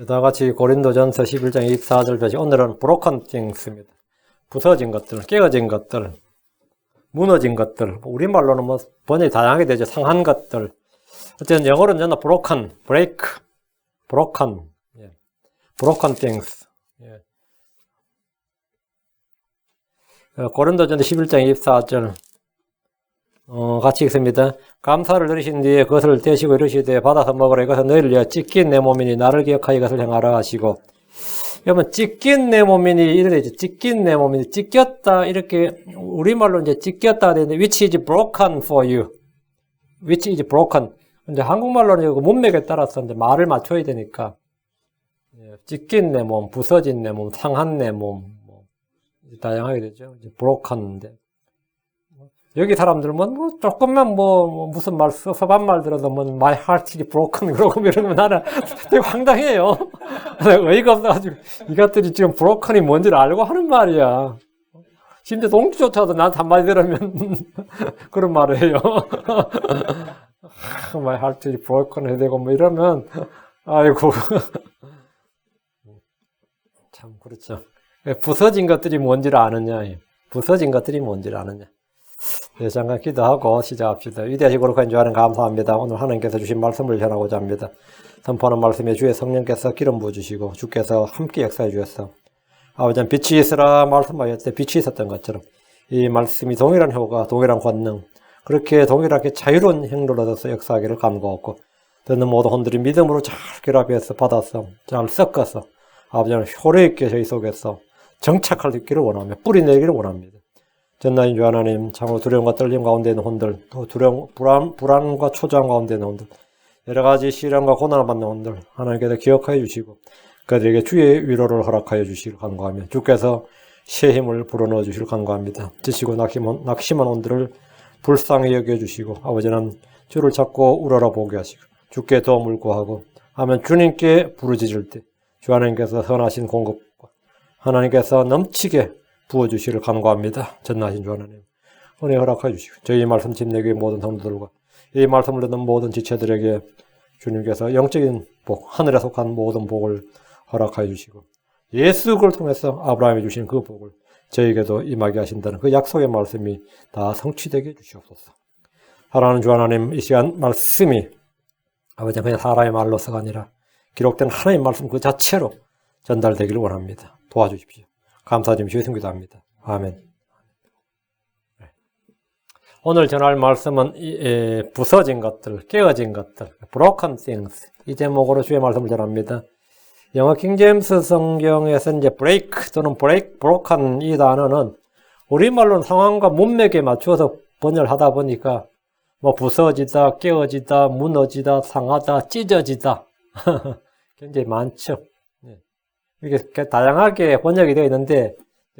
다 같이 고린도전서 11장 24절 펴시 오늘은 broken things입니다. 부서진 것들, 깨어진 것들, 무너진 것들, 우리말로는 뭐 번역이 다양하게 되죠. 상한 것들. 어쨌든 영어로는 전부 broken, break, broken, broken things. 고린도전서 11장 24절 같이 읽습니다. 감사를 드리신 뒤에 그것을 떼시고 이르시되 받아서 먹으라. 이것은 너희를 위하여 찢긴 내 몸이니 나를 기억하여 이것을 행하라 하시고. 여러분 찢긴 내 몸이니 이래 되죠. 찢긴 내 몸이니 찢겼다 이렇게 우리말로 이제 찢겼다 되는데 which is broken for you. which is broken. 이제 한국말로는 문맥에 따라서 이제 말을 맞춰야 되니까 찢긴 내 몸, 부서진 내 몸, 상한 내 몸 뭐 다양하게 되죠. 이제 broken인데. 여기 사람들은 뭐 조금만 무슨 말 서반 말 들어도 뭐 my heart is broken 그러고 이러면 나는 되게 황당해요. 어이가 없어가지고 이것들이 지금 broken이 뭔지를 알고 하는 말이야. 심지어 동주조차도 나한테 한마디 들으면 그런 말을 해요. my heart is broken 해야 되고 뭐 이러면 아이고 참 그렇죠. 부서진 것들이 뭔지를 아느냐. 부서진 것들이 뭔지를 아느냐. 네, 잠깐 기도하고 시작합시다. 위대하시고 거룩한 주 하나님 감사합니다. 오늘 하나님께서 주신 말씀을 전하고자 합니다. 선포하는 말씀에 주의 성령께서 기름 부어주시고 주께서 함께 역사해 주셨어. 아버지는 빛이 있으라 말씀하셨을 때 빛이 있었던 것처럼 이 말씀이 동일한 효과, 동일한 권능, 그렇게 동일하게 자유로운 행로를 얻어서 역사하기를 간구하고 듣는 모든 혼들이 믿음으로 잘 결합해서 받아서 잘 섞어서 아버지는 효력 있게 저희 속에서 정착할 수 있기를 원하며 뿌리내기를 원합니다. 전나인 주 하나님, 참으로 두려움과 떨림 가운데 있는 혼들, 또 불안과 초조함 가운데 있는 혼들, 여러 가지 시련과 고난을 받는 혼들, 하나님께서 기억하여 주시고, 그들에게 주의 위로를 허락하여 주시길 간구하며, 주께서 새 힘을 불어넣어 주시길 간구합니다. 지치고 낙심한 혼들을 불쌍히 여겨주시고, 아버지는 주를 찾고 우러러 보게 하시고, 주께 도움을 구하고, 하면 주님께 부르짖을 때, 주 하나님께서 선하신 공급과 하나님께서 넘치게 부어주시기를 간구합니다. 전능하신 주 하나님, 은혜 허락하여 주시고 저희 말씀 집내교의 모든 성도들과 이 말씀을 듣는 모든 지체들에게 주님께서 영적인 복, 하늘에 속한 모든 복을 허락하여 주시고 예수 그를 통해서 아브라함이 주신 그 복을 저에게도 임하게 하신다는 그 약속의 말씀이 다 성취되게 해주시옵소서. 사랑하는 주 하나님, 이 시간 말씀이 아버지 그냥 사람의 말로서가 아니라 기록된 하나님의 말씀 그 자체로 전달되기를 원합니다. 도와주십시오. 감사드리며 주의 성기도 합니다. 아멘. 오늘 전할 말씀은 부서진 것들, 깨어진 것들, broken things 이 제목으로 주의 말씀을 전합니다. 영어 킹제임스 성경에서 이제 break 또는 broken 이 단어는 우리말로는 상황과 문맥에 맞추어서 번역을 하다 보니까 뭐 부서지다, 깨어지다, 무너지다, 상하다, 찢어지다 굉장히 많죠. 이게 다양하게 번역이 되어 있는데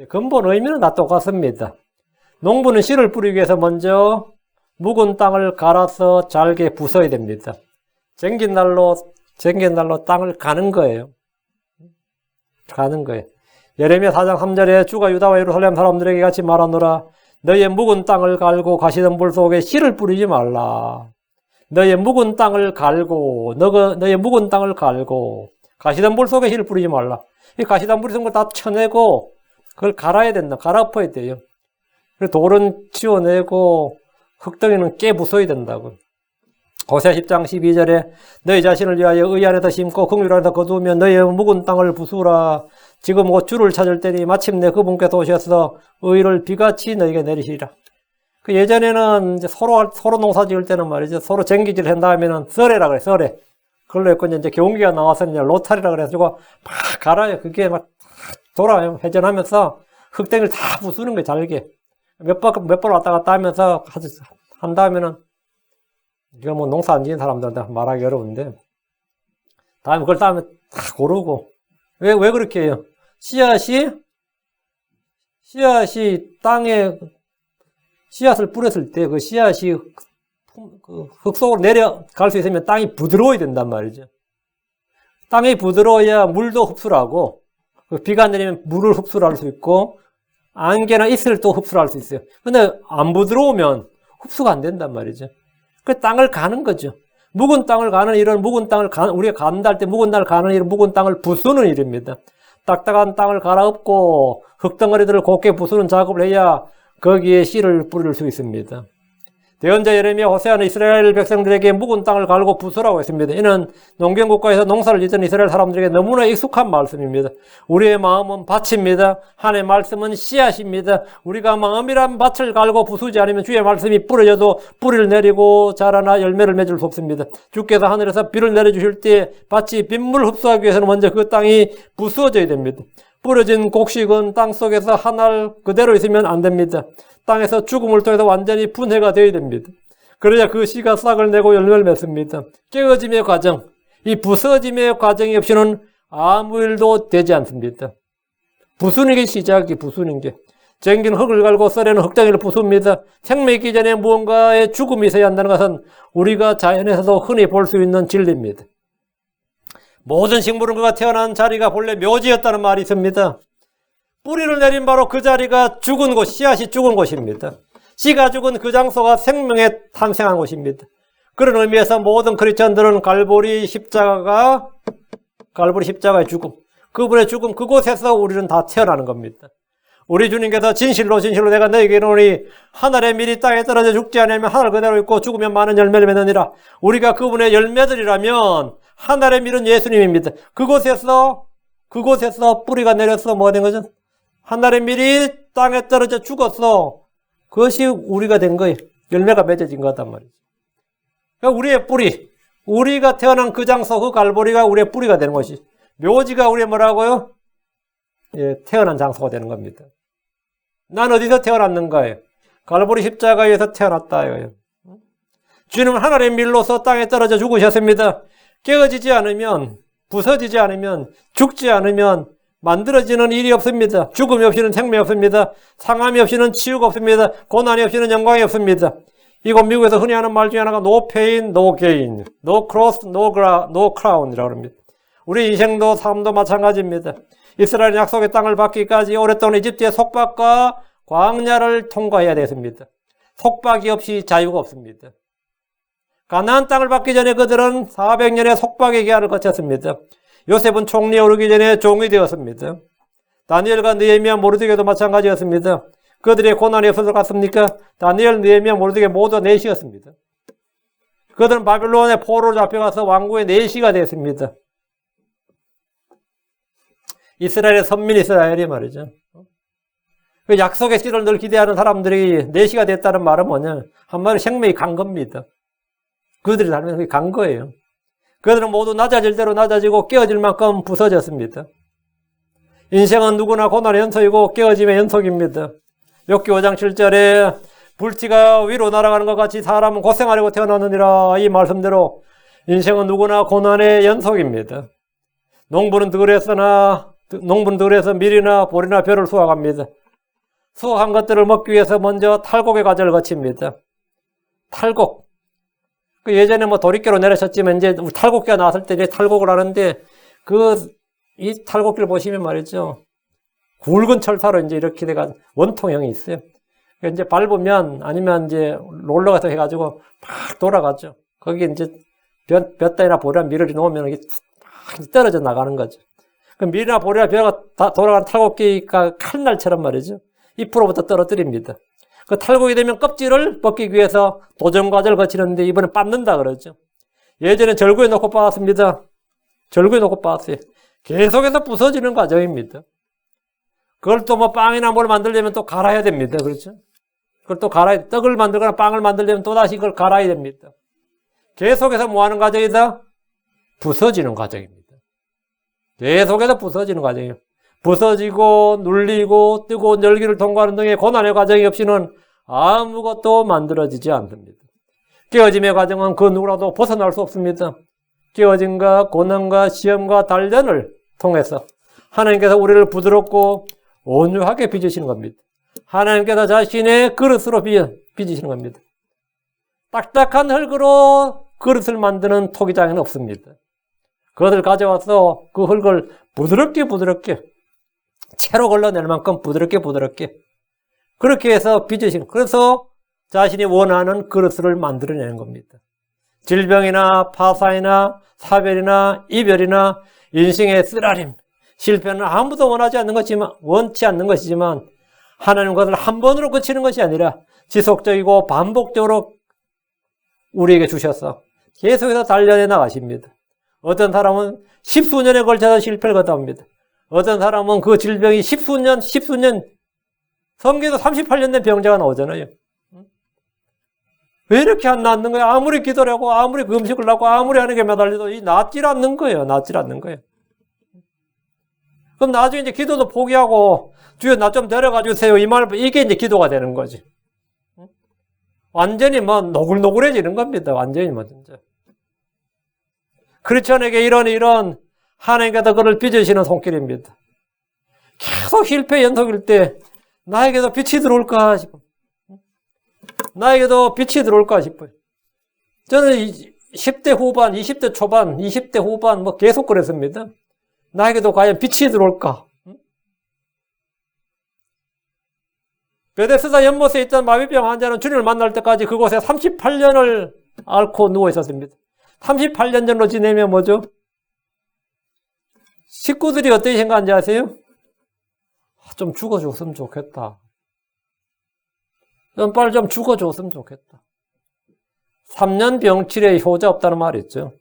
근본 의미는 다 똑같습니다. 농부는 씨를 뿌리기 위해서 먼저 묵은 땅을 갈아서 잘게 부숴야 됩니다. 쟁긴 날로 땅을 가는 거예요. 가는 거예요. 예레미야 4장 3절에 주가 유다와 예루살렘 사람들에게 같이 말하노라. 너의 묵은 땅을 갈고 가시던 불 속에 씨를 뿌리지 말라. 너의 묵은 땅을 갈고 너의 묵은 땅을 갈고 가시던 불 속에 씨를 뿌리지 말라. 이 가시덤불이 있는 걸 다 쳐내고 그걸 갈아야 된다. 갈아엎어야 돼요. 돌은 치워내고 흙덩이는 깨부숴야 된다고. 호세아 10장 12절에 너희 자신을 위하여 의 안에서 심고 긍휼 안에서 거두면 너희 묵은 땅을 부수라. 지금 곧 주를 찾을 때니 마침내 그분께서 오셔서 의를 비같이 너희에게 내리시리라. 그 예전에는 이제 서로 농사 지을 때는 말이죠. 서로 쟁기질 한 다음에는 썰해라 그래, 썰해. 그걸로 했고, 이제 경기가 나와서 이제 로타리라 그래가지고 막 갈아요. 그게 막 돌아요. 회전하면서 흙덩이를 다 부수는 거예요, 잘게. 몇 번 왔다 갔다 하면서 한 다음에는, 이거 뭐 농사 안 지은 사람들한테 말하기 어려운데, 다음에 그걸 다음에 다 고르고. 왜 그렇게 해요? 씨앗이 땅에, 씨앗을 뿌렸을 때 그 씨앗이 흙 속으로 내려갈 수 있으면 땅이 부드러워야 된단 말이죠. 땅이 부드러워야 물도 흡수를 하고, 비가 내리면 물을 흡수를 할 수 있고, 안개나 이슬을 또 흡수를 할 수 있어요. 근데 안 부드러우면 흡수가 안 된단 말이죠. 그 땅을 가는 거죠. 묵은 땅을 가는 일은 우리가 간다 할 때 묵은 땅을 가는 일은 묵은 땅을 부수는 일입니다. 딱딱한 땅을 갈아엎고 흙덩어리들을 곱게 부수는 작업을 해야 거기에 씨를 뿌릴 수 있습니다. 대언자 예레미야 호세아는 이스라엘 백성들에게 묵은 땅을 갈고 부수라고 했습니다. 이는 농경국가에서 농사를 짓던 이스라엘 사람들에게 너무나 익숙한 말씀입니다. 우리의 마음은 밭입니다. 하나님의 말씀은 씨앗입니다. 우리가 마음이란 밭을 갈고 부수지 않으면 주의 말씀이 뿌려져도 뿌리를 내리고 자라나 열매를 맺을 수 없습니다. 주께서 하늘에서 비를 내려주실 때 밭이 빗물 흡수하기 위해서는 먼저 그 땅이 부수어져야 됩니다. 뿌려진 곡식은 땅속에서 한 알 그대로 있으면 안 됩니다. 땅에서 죽음을 통해서 완전히 분해가 되어야 됩니다. 그래야 그 씨가 싹을 내고 열매를 맺습니다. 깨어짐의 과정, 이 부서짐의 과정이 없이는 아무 일도 되지 않습니다. 부수는 게 시작이 부수는 게. 쟁긴 흙을 갈고 썰에는 흙덩이를 부숩니다. 생명 있기 전에 무언가의 죽음이 있어야 한다는 것은 우리가 자연에서도 흔히 볼 수 있는 진리입니다. 모든 식물은 그가 태어난 자리가 본래 묘지였다는 말이 있습니다. 뿌리를 내린 바로 그 자리가 죽은 곳, 씨앗이 죽은 곳입니다. 씨가 죽은 그 장소가 생명에 탄생한 곳입니다. 그런 의미에서 모든 크리스천들은 갈보리 십자가의 죽음, 그분의 죽음, 그곳에서 우리는 다 태어나는 겁니다. 우리 주님께서 진실로 내가 너에게 이르노니 하늘의 밀이 땅에 떨어져 죽지 않으면 하늘 그대로 있고 죽으면 많은 열매를 맺느니라. 우리가 그분의 열매들이라면 하늘의 밀은 예수님입니다. 그곳에서 뿌리가 내려서 뭐가 된 거죠? 하늘의 밀이 땅에 떨어져 죽었어. 그것이 우리가 된 거예요. 열매가 맺어진 거단 말이죠. 그러니까 우리의 뿌리, 우리가 태어난 그 장소, 그 갈보리가 우리의 뿌리가 되는 것이, 묘지가 우리의 뭐라고요? 예, 태어난 장소가 되는 겁니다. 난 어디서 태어났는가요? 갈보리 십자가에서 태어났다요. 주님은 하늘의 밀로서 땅에 떨어져 죽으셨습니다. 깨어지지 않으면, 부서지지 않으면, 죽지 않으면 만들어지는 일이 없습니다. 죽음이 없이는 생명이 없습니다. 상함이 없이는 치유가 없습니다. 고난이 없이는 영광이 없습니다. 이곳 미국에서 흔히 하는 말 중에 하나가 no pain, no gain, no cross, no crown이라고 합니다. 우리 인생도 삶도 마찬가지입니다. 이스라엘 약속의 땅을 받기까지 오랫동안 이집트의 속박과 광야를 통과해야 됐습니다. 속박이 없이 자유가 없습니다. 가나안 땅을 받기 전에 그들은 400년의 속박의 기한을 거쳤습니다. 요셉은 총리에 오르기 전에 종이 되었습니다. 다니엘과 느헤미야, 모르드게도 마찬가지였습니다. 그들의 고난이 없어서 갔습니까? 다니엘, 느헤미야, 모르드게 모두 내시였습니다. 그들은 바빌론의 포로로 잡혀가서 왕국의 내시가 됐습니다. 이스라엘의 선민 이스라엘이 말이죠. 그 약속의 씨를 늘 기대하는 사람들이 내시가 됐다는 말은 뭐냐? 한마디로 생명이 간 겁니다. 그들이 살면서 간 거예요. 그들은 모두 낮아질 대로 낮아지고 깨어질 만큼 부서졌습니다. 인생은 누구나 고난의 연속이고 깨어짐의 연속입니다. 욥기 5장 7절에 불티가 위로 날아가는 것 같이 사람은 고생하려고 태어났느니라, 이 말씀대로 인생은 누구나 고난의 연속입니다. 농부는 들에서 밀이나 보리나 벼를 수확합니다. 수확한 것들을 먹기 위해서 먼저 탈곡의 과정을 거칩니다. 탈곡. 예전에 도리깨로 내리셨지만 이제 탈곡기가 나왔을 때 이제 탈곡을 하는데 이 탈곡기를 보시면 말이죠. 굵은 철사로 이제 이렇게 돼가 원통형이 있어요. 이제 밟으면 아니면 이제 롤러 같은 거 해가지고 막 돌아가죠. 거기에 이제 볕다이나 보리나 밀을 놓으면 이게 막 떨어져 나가는 거죠. 그 밀이나 보리나 벼가 다 돌아가는 탈곡기가 칼날처럼 말이죠. 잎으로부터 떨어뜨립니다. 그 탈곡이 되면 껍질을 벗기기 위해서 도전 과정을 거치는데 이번에 빻는다 그러죠. 예전에 절구에 놓고 빻았습니다. 절구에 놓고 빻았어요. 계속해서 부서지는 과정입니다. 그걸 또 빵이나 뭘 만들려면 또 갈아야 됩니다. 그렇죠? 그걸 또 떡을 만들거나 빵을 만들려면 또다시 그걸 갈아야 됩니다. 계속해서 뭐 하는 과정이다? 부서지는 과정입니다. 계속해서 부서지는 과정이에요. 부서지고 눌리고 뜨거운 열기를 통과하는 등의 고난의 과정이 없이는 아무것도 만들어지지 않습니다. 깨어짐의 과정은 그 누구라도 벗어날 수 없습니다. 깨어짐과 고난과 시험과 단련을 통해서 하나님께서 우리를 부드럽고 온유하게 빚으시는 겁니다. 하나님께서 자신의 그릇으로 빚으시는 겁니다. 딱딱한 흙으로 그릇을 만드는 토기장에는 없습니다. 그것을 가져와서 그 흙을 부드럽게 채로 걸러낼 만큼 부드럽게 그렇게 해서 빚으시는, 그래서 자신이 원하는 그릇을 만들어내는 겁니다. 질병이나 파산이나 사별이나 이별이나 인생의 쓰라림, 실패는 아무도 원치 않는 것이지만 하나님 것을 한 번으로 그치는 것이 아니라 지속적이고 반복적으로 우리에게 주셔서 계속해서 단련해 나가십니다. 어떤 사람은 십수년에 걸쳐서 실패를 거듭합니다. 어떤 사람은 그 질병이 십수년, 성경에도 38년 된 병자가 나오잖아요. 왜 이렇게 안 낫는 거야? 아무리 기도를 하고, 아무리 금식을 하고, 아무리 하는 게 매달려도 낫질 않는 거예요. 낫질 않는 거예요. 그럼 나중에 이제 기도도 포기하고, 주여 나 좀 데려가 주세요. 이 말, 이게 이제 기도가 되는 거지. 완전히 노글노글해지는 겁니다. 완전히 진짜. 크리스천에게 이런 하나님께서 그를 빚으시는 손길입니다. 계속 실패 연속일 때, 나에게도 빛이 들어올까 싶어요. 나에게도 빛이 들어올까 싶어요. 저는 10대 후반, 20대 초반, 20대 후반 계속 그랬습니다. 나에게도 과연 빛이 들어올까? 베데스다 연못에 있던 마비병 환자는 주님을 만날 때까지 그곳에 38년을 앓고 누워 있었습니다. 38년 정도 지내면 뭐죠? 식구들이 어떻게 생각하는지 아세요? 좀 죽어줬으면 좋겠다. 빨리 좀 죽어줬으면 좋겠다. 3년 병치레에 효자 없다는 말이 있죠.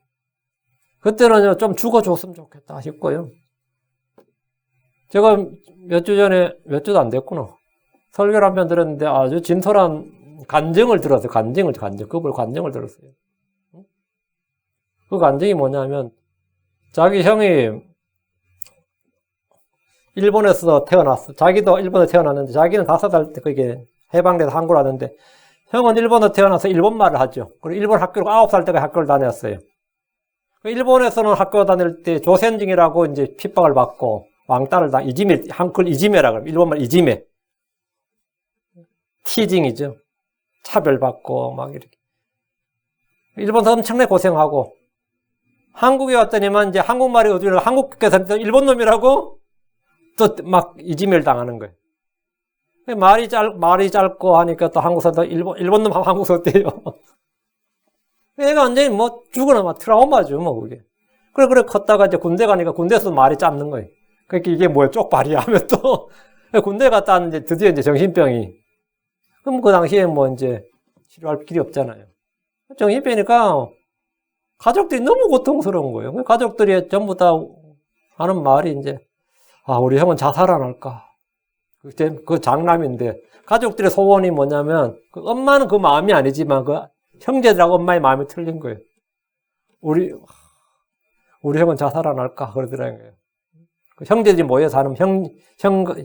그때는 좀 죽어줬으면 좋겠다 싶고요. 제가 몇 주도 안 됐구나. 설교를 한 편 들었는데 아주 진솔한 간증을 들었어요. 그분 간증을 들었어요. 그 간증이 뭐냐면, 자기 형이 일본에서 태어났어. 자기도 일본에 태어났는데, 자기는 5살 때 그게 해방돼서 한국으로 왔는데, 형은 일본에 태어나서 일본말을 하죠. 그리고 일본 학교를 9살 때까지 학교를 다녔어요. 일본에서는 학교 다닐 때 조센징이라고 이제 핍박을 받고, 왕따를 한글 이지메라 그러면, 일본말 이지메. 티징이죠. 차별받고, 이렇게. 일본에서 엄청나게 고생하고, 한국에 왔더니만 이제 한국말이 어디로 한국에서 일본 놈이라고 또 이지메를 당하는 거예요. 말이 짧고 하니까 또 한국에서도 일본 놈 한국에서 어때요? 애가 완전히 죽으나 트라우마죠, 그게. 그래 컸다가 이제 군대 가니까 군대에서도 말이 짧는 거예요. 그러니까 이게 뭐야, 쪽발이야 하면 또 군대 갔다 왔는데 드디어 이제 정신병이. 그럼 그 당시에 이제 치료할 길이 없잖아요. 정신병이니까 가족들이 너무 고통스러운 거예요. 가족들이 전부 다 하는 말이 이제, 우리 형은 자살 안 할까. 그 장남인데, 가족들의 소원이 뭐냐면, 엄마는 그 마음이 아니지만, 형제들하고 엄마의 마음이 틀린 거예요. 우리 형은 자살 안 할까. 그러더라고요. 형제들이 모여서 하는,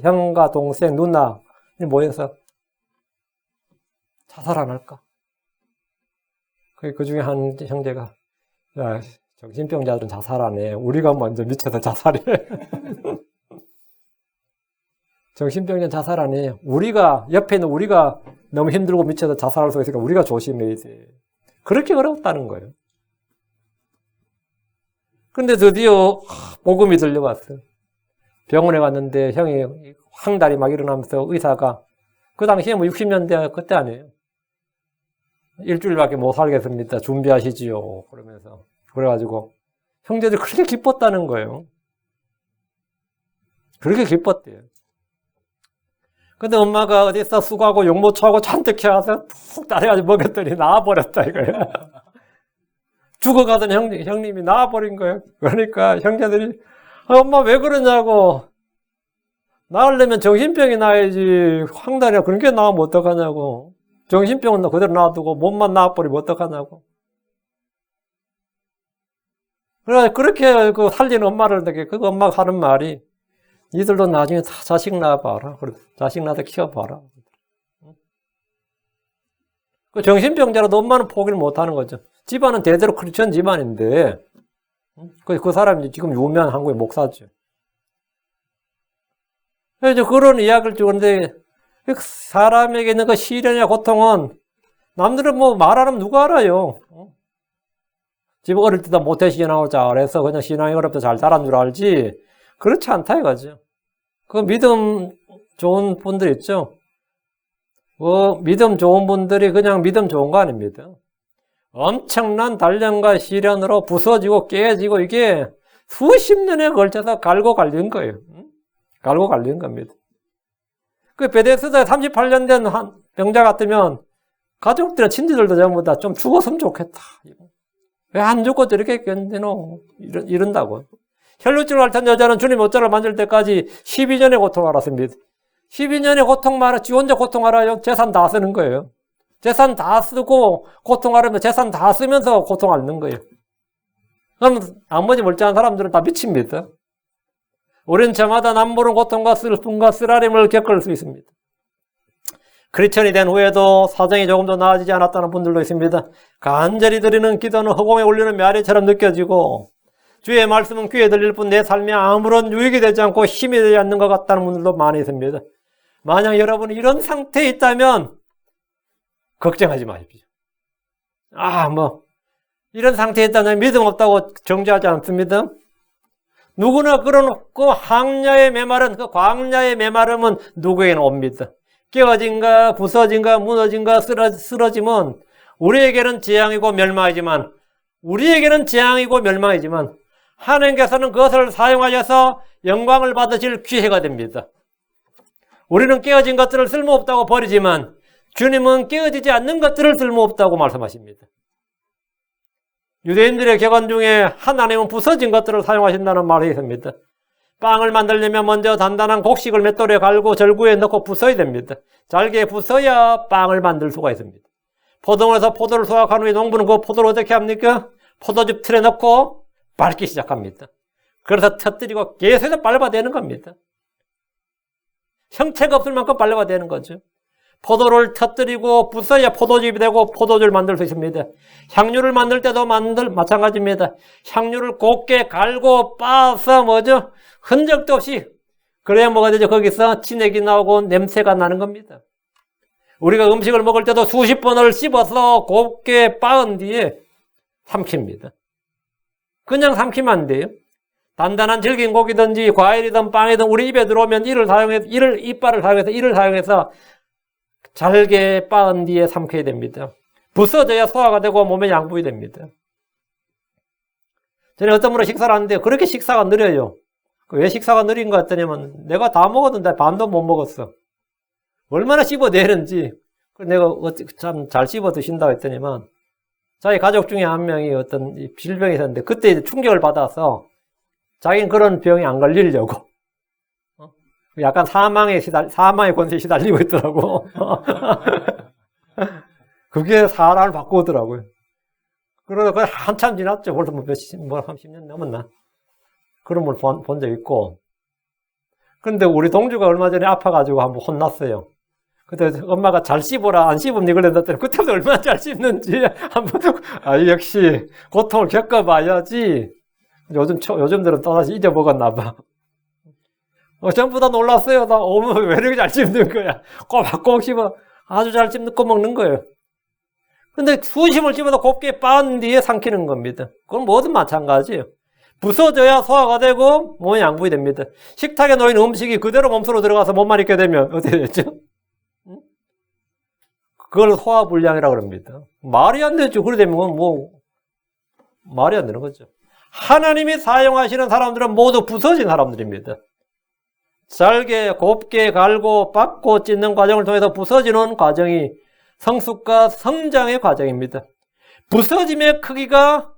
형과 동생, 누나, 모여서 자살 안 할까. 그 중에 한 형제가, 야, 정신병자들은 자살하네. 우리가 먼저 미쳐서 자살해. 정신병자는 자살하네. 옆에 있는 우리가 너무 힘들고 미쳐서 자살할 수 있으니까 우리가 조심해야 돼. 그렇게 어렵다는 거예요. 근데 드디어 복음이 들려왔어요. 병원에 갔는데 형이 황달이 일어나면서 의사가, 그 당시에 60년대 그때 아니에요. 일주일밖에 못 살겠습니다. 준비하시지요. 그러면서. 그래가지고, 형제들이 그렇게 기뻤다는 거예요. 그렇게 기뻤대요. 근데 엄마가 어디서 수고하고 용모초하고 잔뜩 해와서 푹 따라가지고 먹였더니 나와버렸다 이거예요. 죽어가던 형님이 나와버린 거예요. 그러니까 형제들이, 엄마 왜 그러냐고. 나으려면 정신병이 나야지. 황달이야. 그렇게 나오면 어떡하냐고. 정신병은 그대로 놔두고 몸만 나와버리면 어떡하냐고. 그렇게 살리는 엄마를 그 엄마가 하는 말이, 니들도 나중에 다 자식 낳아봐라. 자식 낳아서 키워봐라. 그 정신병자라도 엄마는 포기를 못하는 거죠. 집안은 대대로 크리스천 집안인데, 그 사람이 지금 유명한 한국의 목사죠. 그래서 그런 이야기를 주는데, 사람에게 있는 그 시련이나 고통은 남들은 말 안 하면 누가 알아요. 집 어릴 때도 모태신앙을 잘해서 그냥 신앙이 어렵다 잘 자란 줄 알지, 그렇지 않다 이거죠. 그 믿음 좋은 분들 있죠. 믿음 좋은 분들이 그냥 믿음 좋은 거 아닙니다. 엄청난 단련과 시련으로 부서지고 깨지고 이게 수십 년에 걸쳐서 갈고 갈린 거예요. 갈고 갈린 겁니다. 그 베데스다에 38년 된 한 병자 같으면 가족들이나 친지들도 전부 다 좀 죽었으면 좋겠다. 왜 안 죽고 저렇게 견디노? 이런다고. 혈루증을 앓던 여자는 주님 옷자를 만질 때까지 12년의 고통을 알았습니다. 12년의 고통 말아, 지 혼자 고통 알아요? 재산 다 쓰는 거예요. 재산 다 쓰고 고통 앓으면 재산 다 쓰면서 고통 앓는 거예요. 그럼 나머지 멀쩡한 사람들은 다 미칩니다. 우리는 저마다 남모르는 고통과 슬픔과 쓰라림을 겪을 수 있습니다. 크리스천이 된 후에도 사정이 조금도 나아지지 않았다는 분들도 있습니다. 간절히 드리는 기도는 허공에 올리는 메아리처럼 느껴지고 주의 말씀은 귀에 들릴 뿐 내 삶에 아무런 유익이 되지 않고 힘이 되지 않는 것 같다는 분들도 많이 있습니다. 만약 여러분이 이런 상태에 있다면 걱정하지 마십시오. 이런 상태에 있다면 믿음 없다고 정죄하지 않습니다. 누구나 그런 그 황야의 메마른, 그 광야의 메마름은 누구에게나 옵니다. 깨어진가 부서진가 무너진가 쓰러짐은 우리에게는 재앙이고 멸망이지만 하나님께서는 그것을 사용하셔서 영광을 받으실 기회가 됩니다. 우리는 깨어진 것들을 쓸모없다고 버리지만 주님은 깨어지지 않는 것들을 쓸모없다고 말씀하십니다. 유대인들의 격언 중에 하나님은 부서진 것들을 사용하신다는 말이 있습니다. 빵을 만들려면 먼저 단단한 곡식을 맷돌에 갈고 절구에 넣고 부숴야 됩니다. 잘게 부숴야 빵을 만들 수가 있습니다. 포도원에서 포도를 수확한 후에 농부는 그 포도를 어떻게 합니까? 포도즙 틀에 넣고 밟기 시작합니다. 그래서 터뜨리고 계속해서 밟아대는 겁니다. 형체가 없을 만큼 밟아대는 거죠. 포도를 터뜨리고 부숴야 포도즙이 되고 포도주를 만들 수 있습니다. 향유를 만들 때도 마찬가지입니다. 향유를 곱게 갈고 빻아서 흔적도 없이 그래야 뭐가 되죠? 거기서 진액이 나오고 냄새가 나는 겁니다. 우리가 음식을 먹을 때도 수십 번을 씹어서 곱게 빻은 뒤에 삼킵니다. 그냥 삼키면 안 돼요. 단단한 질긴 고기든지 과일이든 빵이든 우리 입에 들어오면 이빨을 사용해서 잘게 빻은 뒤에 삼켜야 됩니다. 부서져야 소화가 되고 몸에 양분이 됩니다. 전에 어떤 분은 식사를 하는데 그렇게 식사가 느려요. 왜 식사가 느린 것 같더냐면 내가 다 먹었는데 반도 못 먹었어. 얼마나 씹어내는지. 내가 참 잘 씹어 드신다고 했더니만 자기 가족 중에 한 명이 어떤 질병이 있었는데 그때 이제 충격을 받아서 자기는 그런 병이 안 걸리려고 약간 사망의 권세에 시달리고 있더라고. 그게 사람을 바꾸더라고요. 그러다 한참 지났죠. 벌써 한 10년 넘었나? 그런 걸 본 적 있고. 근데 우리 동주가 얼마 전에 아파가지고 한번 혼났어요. 그때 엄마가 잘 씹어라, 안 씹으면 이걸 했더니 그때부터 얼마나 잘 씹는지 한번, 역시 고통을 겪어봐야지. 요즘들은 또다시 잊어먹었나 봐. 전부 다 놀랐어요. 왜 이렇게 잘 씹는 거야? 꼬박꼬박 씹어. 아주 잘 씹고 먹는 거예요. 근데 수심을 씹어서 곱게 빻은 뒤에 삼키는 겁니다. 그건 뭐든 마찬가지예요. 부서져야 소화가 되고 몸에 양분이 됩니다. 식탁에 놓인 음식이 그대로 몸속으로 들어가서 몸만 있게 되면 어떻게 되죠? 그걸 소화불량이라고 합니다. 말이 안 되죠. 그래 되면 말이 안 되는 거죠. 하나님이 사용하시는 사람들은 모두 부서진 사람들입니다. 잘게 곱게 갈고 빻고 찢는 과정을 통해서 부서지는 과정이 성숙과 성장의 과정입니다. 부서짐의 크기가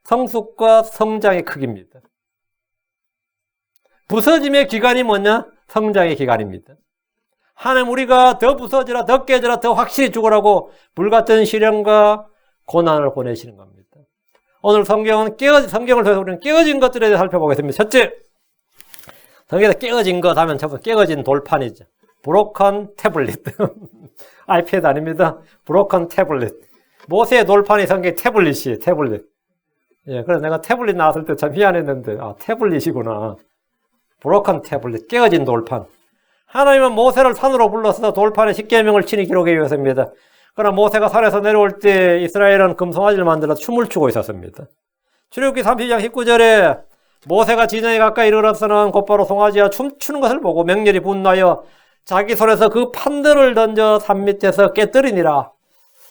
성숙과 성장의 크기입니다. 부서짐의 기간이 뭐냐? 성장의 기간입니다. 하나님 우리가 더 부서져라, 더 깨져라, 더 확실히 죽으라고 불같은 시련과 고난을 보내시는 겁니다. 오늘 성경을 통해서 우리는 깨어진 것들에 대해 살펴보겠습니다. 첫째, 성경에서 깨어진 것 하면 깨어진 돌판이죠. 브로큰 태블릿. 아이패드 아닙니다. 브로큰 태블릿. 모세의 돌판이 성경의 태블릿이에요. 태블릿. 예, 그래서 내가 태블릿 나왔을 때 참 희한했는데, 태블릿이구나. 브로큰 태블릿. 깨어진 돌판. 하나님은 모세를 산으로 불러서 돌판에 십계명을 친히 기록해 주었습니다. 그러나 모세가 산에서 내려올 때 이스라엘은 금송아지를 만들어 춤을 추고 있었습니다. 출애굽기 30장 19절에 모세가 진영에 가까이 이르러서는 곧바로 송아지가 춤추는 것을 보고 맹렬히 분노하여 자기 손에서 그 판들을 던져 산 밑에서 깨뜨리니라.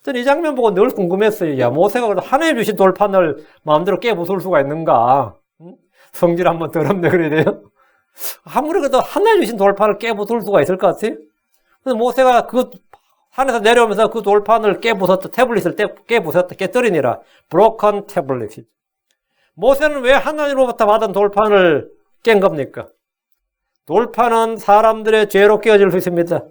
저는 이 장면 보고 늘 궁금했어요. 야, 모세가 그래도 하나님 주신 돌판을 마음대로 깨부술 수가 있는가? 성질 한번 더럽네 그래야 돼요? 아무리 그래도 하나님 주신 돌판을 깨부술 수가 있을 것 같아요? 그래서 모세가 그 산에서 내려오면서 그 돌판을 깨부쉈다. 태블릿을 깨부쉈다. 깨뜨리니라. broken tablet. 모세는 왜 하나님으로부터 받은 돌판을 깬 겁니까? 돌판은 사람들의 죄로 깨어질 수 있습니다.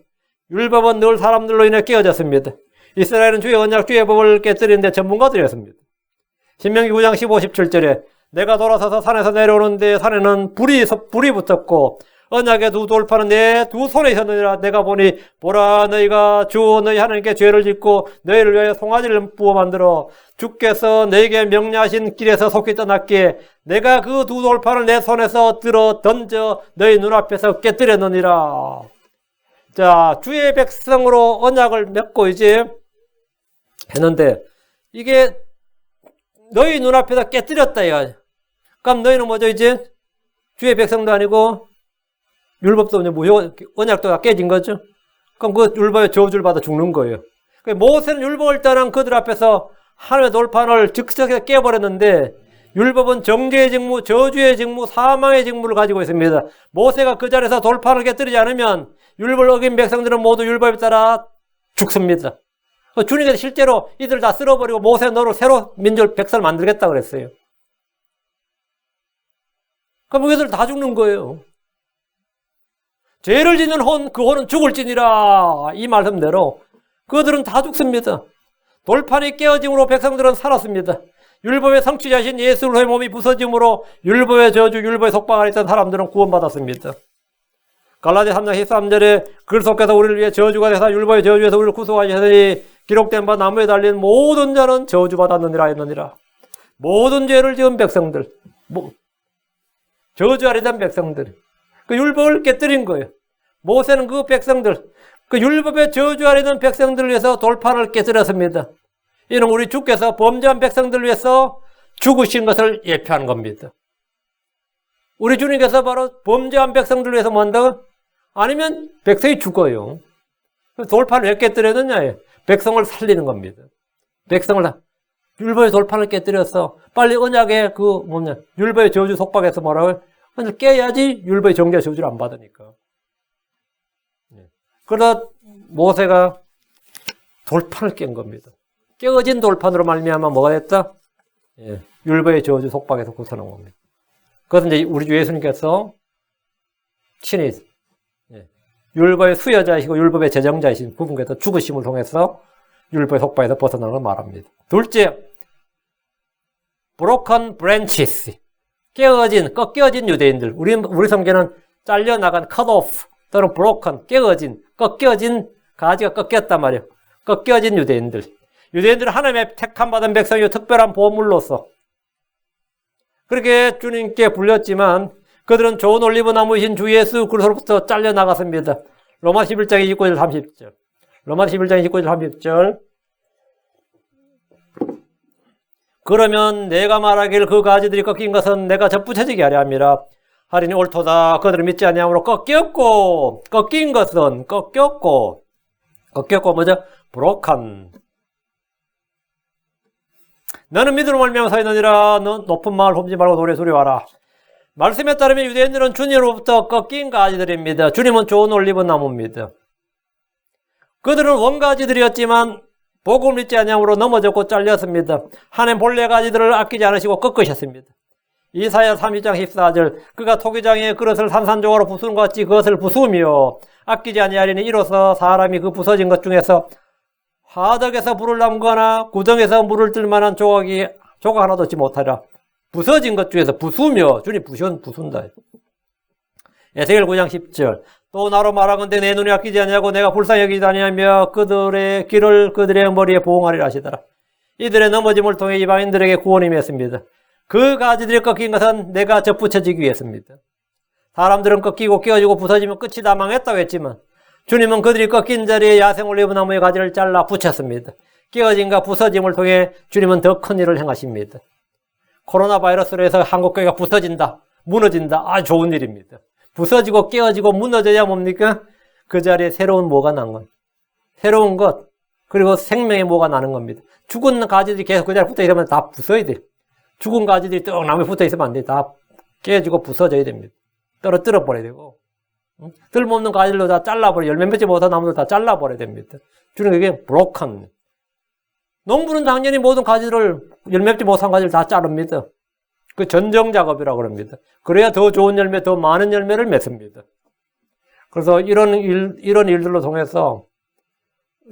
율법은 늘 사람들로 인해 깨어졌습니다. 이스라엘은 주의 언약, 주의 법을 깨뜨리는데 전문가들이었습니다. 신명기 9장 15, 17절에 내가 돌아서서 산에서 내려오는데 산에는 불이 붙었고 언약의 두 돌판은 내 두 손에 있었느니라. 내가 보니 보라 너희가 주 너희 하나님께 죄를 짓고 너희를 위하여 송아지를 부어 만들어 주께서 너희에게 명령하신 길에서 속히 떠났기에 내가 그 두 돌판을 내 손에서 들어 던져 너희 눈앞에서 깨뜨렸느니라. 자, 주의 백성으로 언약을 맺고 이제 했는데 이게 너희 눈앞에서 깨뜨렸다 이거. 그럼 너희는 뭐죠 이제? 주의 백성도 아니고 율법도 무효, 언약도 다 깨진 거죠. 그럼 그 율법의 저주를 받아 죽는 거예요. 모세는 율법을 따른 그들 앞에서 하나님의 돌판을 즉석에서 깨버렸는데 율법은 정죄의 직무, 저주의 직무, 사망의 직무를 가지고 있습니다. 모세가 그 자리에서 돌판을 깨뜨리지 않으면 율법을 어긴 백성들은 모두 율법에 따라 죽습니다. 주님께서 실제로 이들을 다 쓸어버리고 모세 너로 새로 민족 백성을 만들겠다 그랬어요. 그럼 이들 다 죽는 거예요. 죄를 짓는 그 혼은 죽을지니라. 이 말씀대로 그들은 다 죽습니다. 돌판이 깨어짐으로 백성들은 살았습니다. 율법의 성취자신 예수의 몸이 부서짐으로 율법의 저주, 율법의 속박 안에 있던 사람들은 구원받았습니다. 갈라디아 3장 13절에 그리스도께서 우리를 위해 저주가 되사 율법의 저주에서 우리를 구속하시더니 기록된 바 나무에 달린 모든 자는 저주받았느니라 했느니라. 모든 죄를 지은 백성들, 저주 아래 된 백성들, 그 율법을 깨뜨린 거예요. 모세는 그 백성들, 그 율법의 저주 아래 있는 백성들을 위해서 돌판을 깨뜨렸습니다. 이는 우리 주께서 범죄한 백성들을 위해서 죽으신 것을 예표하는 겁니다. 우리 주님께서 바로 범죄한 백성들을 위해서 뭐 한다고? 아니면 백성이 죽어요. 돌판을 왜 깨뜨렸느냐? 백성을 살리는 겁니다. 율법의 돌판을 깨뜨려서 빨리 언약의 율법의 저주 속박에서 뭐라고요? 깨야지 율법의 정죄 저주를 안 받으니까. 그러다 모세가 돌판을 깬 겁니다. 깨어진 돌판으로 말미암아 뭐가 됐다? 율법의 저주 속박에서 구원한 겁니다. 그것은 이제 우리 주 예수님께서 친히 율법의 수여자이시고 율법의 제정자이신 그분께서 죽으심을 통해서 율법의 속박에서 벗어나는 걸 말합니다. 둘째, broken branches. 꺾여진 유대인들. 우리 성경은 잘려나간 cut off 또는 broken, 꺾여진 가지가 꺾였단 말이에요. 꺾여진 유대인들. 유대인들은 하나님의 택함 받은 백성이요 특별한 보물로서 그렇게 주님께 불렸지만 그들은 좋은 올리브 나무이신 주 예수 그리스도로부터 잘려나갔습니다. 로마 11장 29절 30절. 로마 11장 29절 30절. 그러면 내가 말하길 그 가지들이 꺾인 것은 내가 접붙여지게 하려 함이라. 하리니 옳도다. 그들을 믿지 아니함으로 꺾인 것은 꺾였고 뭐죠? broken. 너는 믿음으로 말미암아 살리느니라. 너 높은 마을 홈지 말고 노래 소리와라. 말씀에 따르면 유대인들은 주님으로부터 꺾인 가지들입니다. 주님은 좋은 올리브 나무입니다. 그들은 원가지들이었지만 복음을 믿지 아니함으로 넘어졌고 잘렸습니다. 하나님 본래 가지들을 아끼지 않으시고 꺾으셨습니다. 이사야 30장 14절 그가 토기장의 그릇을 산산조각으로 부수는 것 같이 그것을 부수며 아끼지 아니하리니 이로써 사람이 그 부서진 것 중에서 화덕에서 물을 담거나 구덩에서 물을 뜰 만한 조각 하나도 얻지 못하리라. 부서진 것 중에서 부수며 주님 부순다. 에스겔 9장 10절 또 나로 말하건대 내 눈에 아끼지 아니하고 내가 불쌍히 여기지 아니하며 그들의 길을 그들의 머리에 보응하리라 하시더라. 이들의 넘어짐을 통해 이방인들에게 구원이 맺습니다. 그 가지들이 꺾인 것은 내가 접붙여지기 위해서입니다. 사람들은 꺾이고 끼어지고 부서지면 끝이 다 망했다고 했지만 주님은 그들이 꺾인 자리에 야생 올리브 나무의 가지를 잘라 붙였습니다. 끼어짐과 부서짐을 통해 주님은 더 큰 일을 행하십니다. 코로나 바이러스로 해서 한국교회가 부서진다, 무너진다. 아주 좋은 일입니다. 부서지고 깨어지고 무너져야 뭡니까? 그 자리에 새로운 뭐가 난 것. 새로운 것. 그리고 생명의 뭐가 나는 겁니다. 죽은 가지들이 계속 그 자리에 붙어 있으면 다 부서야 돼. 죽은 가지들이 쭉 나무에 붙어 있으면 안 돼. 다 깨지고 부서져야 됩니다. 떨어뜨려 버려야 되고. 쓸모없는 가지들도 다 잘라버려. 열몇 맺지 못한 나무들 다 잘라버려야 됩니다. 주는 그게 broken. 농부는 당연히 모든 가지를 열맺지 못한 가지를 다 자릅니다. 그 전정 작업이라고 그럽니다. 그래야 더 좋은 열매, 더 많은 열매를 맺습니다. 그래서 이런 일들로 통해서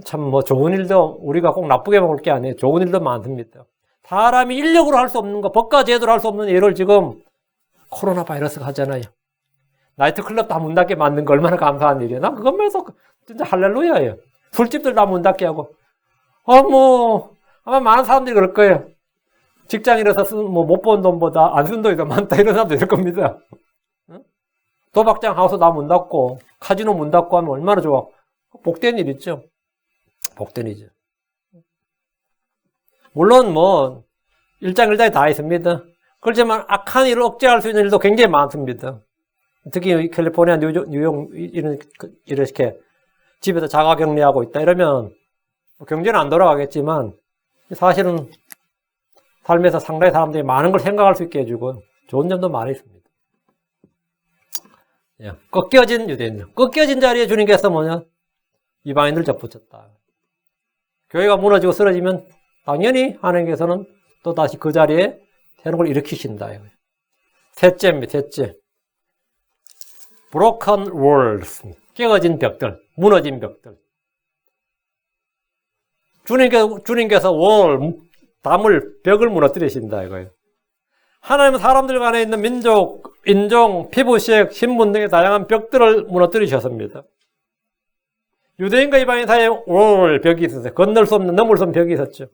참 뭐 좋은 일도 우리가 꼭 나쁘게 볼 게 아니에요. 좋은 일도 많습니다. 사람이 인력으로 할 수 없는 거, 법과 제도로 할 수 없는 일을 지금 코로나 바이러스가 하잖아요. 나이트클럽 다 문 닫게 만든 거 얼마나 감사한 일이에요. 나 그것만해서 진짜 할렐루야예요. 술집들 다 문 닫게 하고. 아마 많은 사람들이 그럴 거예요. 직장이라서 못 번 돈보다 안 쓴 돈이 더 많다 이런 사람도 있을 겁니다. 도박장 하우스 다 문 닫고 카지노 문 닫고 하면 얼마나 좋아. 복된 일 있죠. 복된 일이죠. 물론 일장일단이 다 있습니다. 그렇지만 악한 일을 억제할 수 있는 일도 굉장히 많습니다. 특히 캘리포니아, 뉴욕 이렇게 집에서 자가격리하고 있다 이러면 경제는 안 돌아가겠지만 사실은 삶에서 상당히 사람들이 많은 걸 생각할 수 있게 해주고 좋은 점도 많이 있습니다. 꺾여진 유대인들. 꺾여진 자리에 주님께서 이방인들 접붙였다. 교회가 무너지고 쓰러지면 당연히 하나님께서는 또 다시 그 자리에 새로운 걸 일으키신다. 셋째입니다. 셋째. broken walls. 깨어진 벽들, 무너진 벽들. 주님께서 담을 벽을 무너뜨리신다 이거예요. 하나님은 사람들 간에 있는 민족, 인종, 피부색, 신분 등의 다양한 벽들을 무너뜨리셨습니다. 유대인과 이방인 사이에 벽이 있었어요. 건널 수 없는, 넘을 수 없는 벽이 있었죠.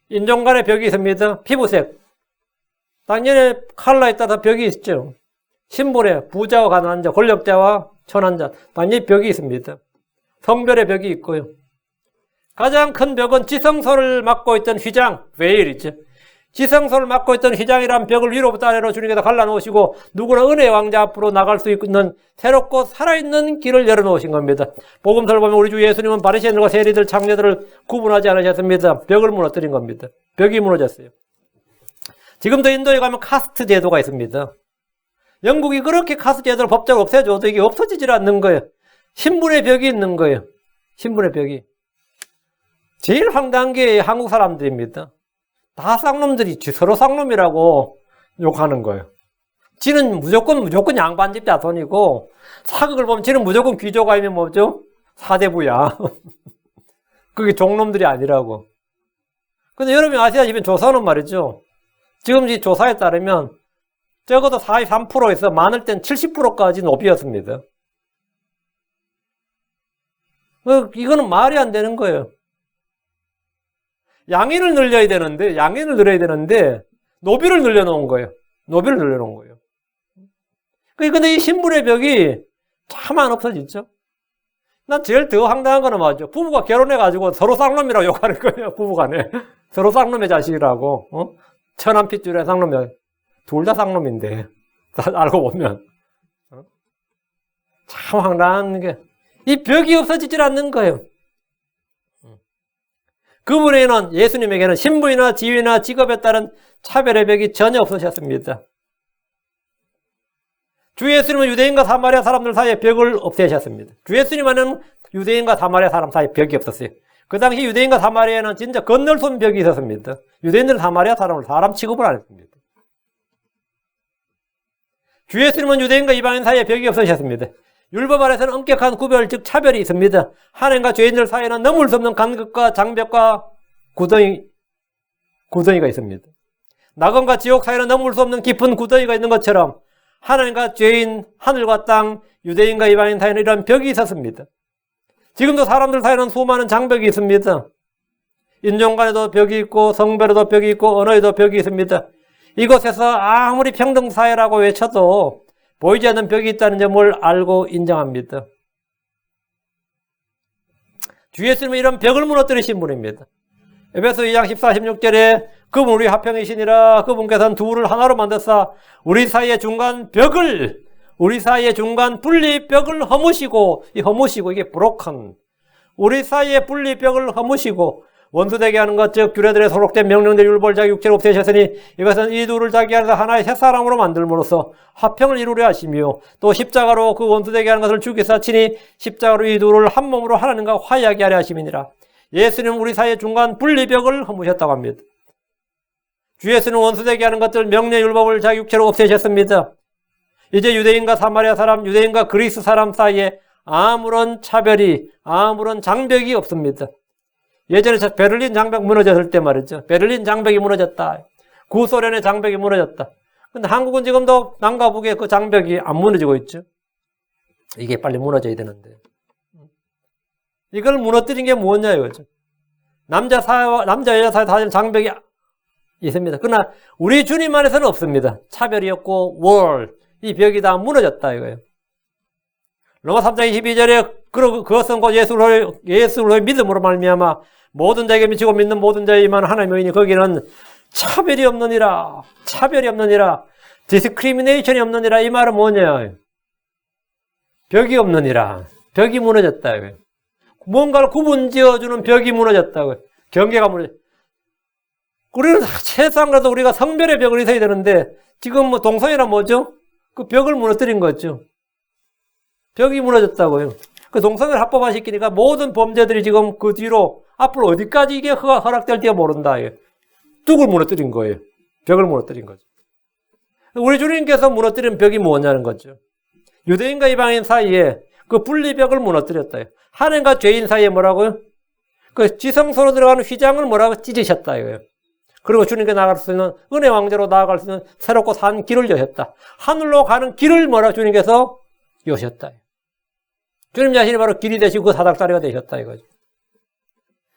인종 간의 벽이 있습니다. 피부색. 당연히 컬러에 따라 벽이 있죠. 신분에 부자와 가난한 자, 권력자와 천한 자, 당연히 벽이 있습니다. 성별의 벽이 있고요. 가장 큰 벽은 지성소를 막고 있던 휘장, 베일이죠. 지성소를 막고 있던 휘장이란 벽을 위로부터 아래로 주님께서 갈라놓으시고 누구나 은혜의 왕자 앞으로 나갈 수 있는 새롭고 살아있는 길을 열어놓으신 겁니다. 복음서를 보면 우리 주 예수님은 바리새인들과 세리들, 창녀들을 구분하지 않으셨습니다. 벽을 무너뜨린 겁니다. 벽이 무너졌어요. 지금도 인도에 가면 카스트 제도가 있습니다. 영국이 그렇게 카스트 제도를 법적으로 없애줘도 이게 없어지질 않는 거예요. 신분의 벽이 있는 거예요. 신분의 벽이. 제일 황당한 게 한국 사람들입니다. 다 쌍놈들이 서로 쌍놈이라고 욕하는 거예요. 지는 무조건 양반집 자손이고 사극을 보면 지는 무조건 귀족 아니면 뭐죠? 사대부야. 그게 종놈들이 아니라고. 근데 여러분이 아시다시피 조선은 말이죠. 지금 이 조사에 따르면 적어도 43%에서 많을 땐 70%까지 노비였습니다. 이거는 말이 안 되는 거예요. 양인을 늘려야 되는데 노비를 늘려놓은 거예요. 노비를 늘려놓은 거예요. 근데 이 신분의 벽이 참 안 없어지죠. 난 제일 더 황당한 거는 맞죠. 부부가 결혼해가지고 서로 쌍놈이라고 욕하는 거예요. 부부간에 서로 쌍놈의 자식이라고. 천한 핏줄의 쌍놈이 둘 다 쌍놈인데 알고 보면 참 황당한 게 이 벽이 없어지질 않는 거예요. 그분에게는 예수님에게는 신분이나 지위나 직업에 따른 차별의 벽이 전혀 없으셨습니다. 주 예수님은 유대인과 사마리아 사람들 사이에 벽을 없애셨습니다. 주 예수님은 유대인과 사마리아 사람 사이에 벽이 없었어요. 그 당시 유대인과 사마리아는 진짜 건널 수 없는 벽이 있었습니다. 유대인들은 사마리아 사람을 사람 취급을 안 했습니다. 주 예수님은 유대인과 이방인 사이에 벽이 없으셨습니다. 율법 아래서는 엄격한 구별, 즉 차별이 있습니다. 하나님과 죄인들 사이에는 넘을 수 없는 간극과 장벽과 구덩이가 있습니다. 낙원과 지옥 사이에는 넘을 수 없는 깊은 구덩이가 있는 것처럼 하나님과 죄인, 하늘과 땅, 유대인과 이방인 사이에는 이런 벽이 있었습니다. 지금도 사람들 사이에는 수많은 장벽이 있습니다. 인종 간에도 벽이 있고 성별에도 벽이 있고 언어에도 벽이 있습니다. 이곳에서 아무리 평등사회라고 외쳐도 보이지 않는 벽이 있다는 점을 알고 인정합니다. 주 예수님은 이런 벽을 무너뜨리신 분입니다. 에베소 2장 14, 16절에 그분 우리 화평이시니라 그분께서는 둘을 하나로 만드사 우리 사이의 중간 분리벽을 허무시고 이게 broken 우리 사이의 분리벽을 허무시고 원수되게 하는 것, 즉 규례들에 소록된 명령들 율법을 자기 육체로 없애셨으니 이것은 이 둘을 자기 안에서 하나의 새 사람으로 만들므로써 화평을 이루려 하시며 또 십자가로 그 원수되게 하는 것을 죽이사 치니 십자가로 이 둘을 한 몸으로 하나님과 화해하게 하려 하심이니라. 예수님은 우리 사이의 중간 분리벽을 허무셨다고 합니다. 주 예수는 원수되게 하는 것들 명령 율법을 자기 육체로 없애셨습니다. 이제 유대인과 사마리아 사람, 유대인과 그리스 사람 사이에 아무런 차별이, 아무런 장벽이 없습니다. 예전에 베를린 장벽 무너졌을 때 말이죠. 베를린 장벽이 무너졌다. 구소련의 장벽이 무너졌다. 근데 한국은 지금도 남과 북의 그 장벽이 안 무너지고 있죠. 이게 빨리 무너져야 되는데. 이걸 무너뜨린 게 뭐냐 이거죠. 남자 여자 사이 다 장벽이 있습니다. 그러나 우리 주님 안에서는 없습니다. 차별이 없고 이 벽이 다 무너졌다 이거예요. 로마 3장 22절에 그것은 곧 예수를 믿음으로 말미암아 모든 자에게 미치고 믿는 모든 자에게만 하나님이니 거기는 차별이 없느니라. 디스크리미네이션이 없느니라. 이 말은 뭐냐? 벽이 없느니라. 벽이 무너졌다. 뭔가를 구분지어주는 벽이 무너졌다고. 경계가 무너졌다. 우리는 최소한 그래도 우리가 성별의 벽을 있어야 되는데 지금 뭐 동성애란 뭐죠? 그 벽을 무너뜨린 거죠. 벽이 무너졌다고요. 그 동성애를 합법화시키니까 모든 범죄들이 지금 그 뒤로 앞으로 어디까지 이게 허락될지 모른다. 뚝을 무너뜨린 거예요. 벽을 무너뜨린 거죠. 우리 주님께서 무너뜨린 벽이 뭐냐는 거죠. 유대인과 이방인 사이에 그 분리벽을 무너뜨렸다. 하나님과 죄인 사이에 뭐라고요? 그 지성소로 들어가는 휘장을 뭐라고 찢으셨다 이거예요. 그리고 주님께 나아갈 수 있는 은혜 왕자로 나아갈 수 있는 새롭고 산 길을 여셨다. 하늘로 가는 길을 뭐라고 주님께서 여셨다. 주님 자신이 바로 길이 되시고 그 사닥다리가 되셨다 이거죠.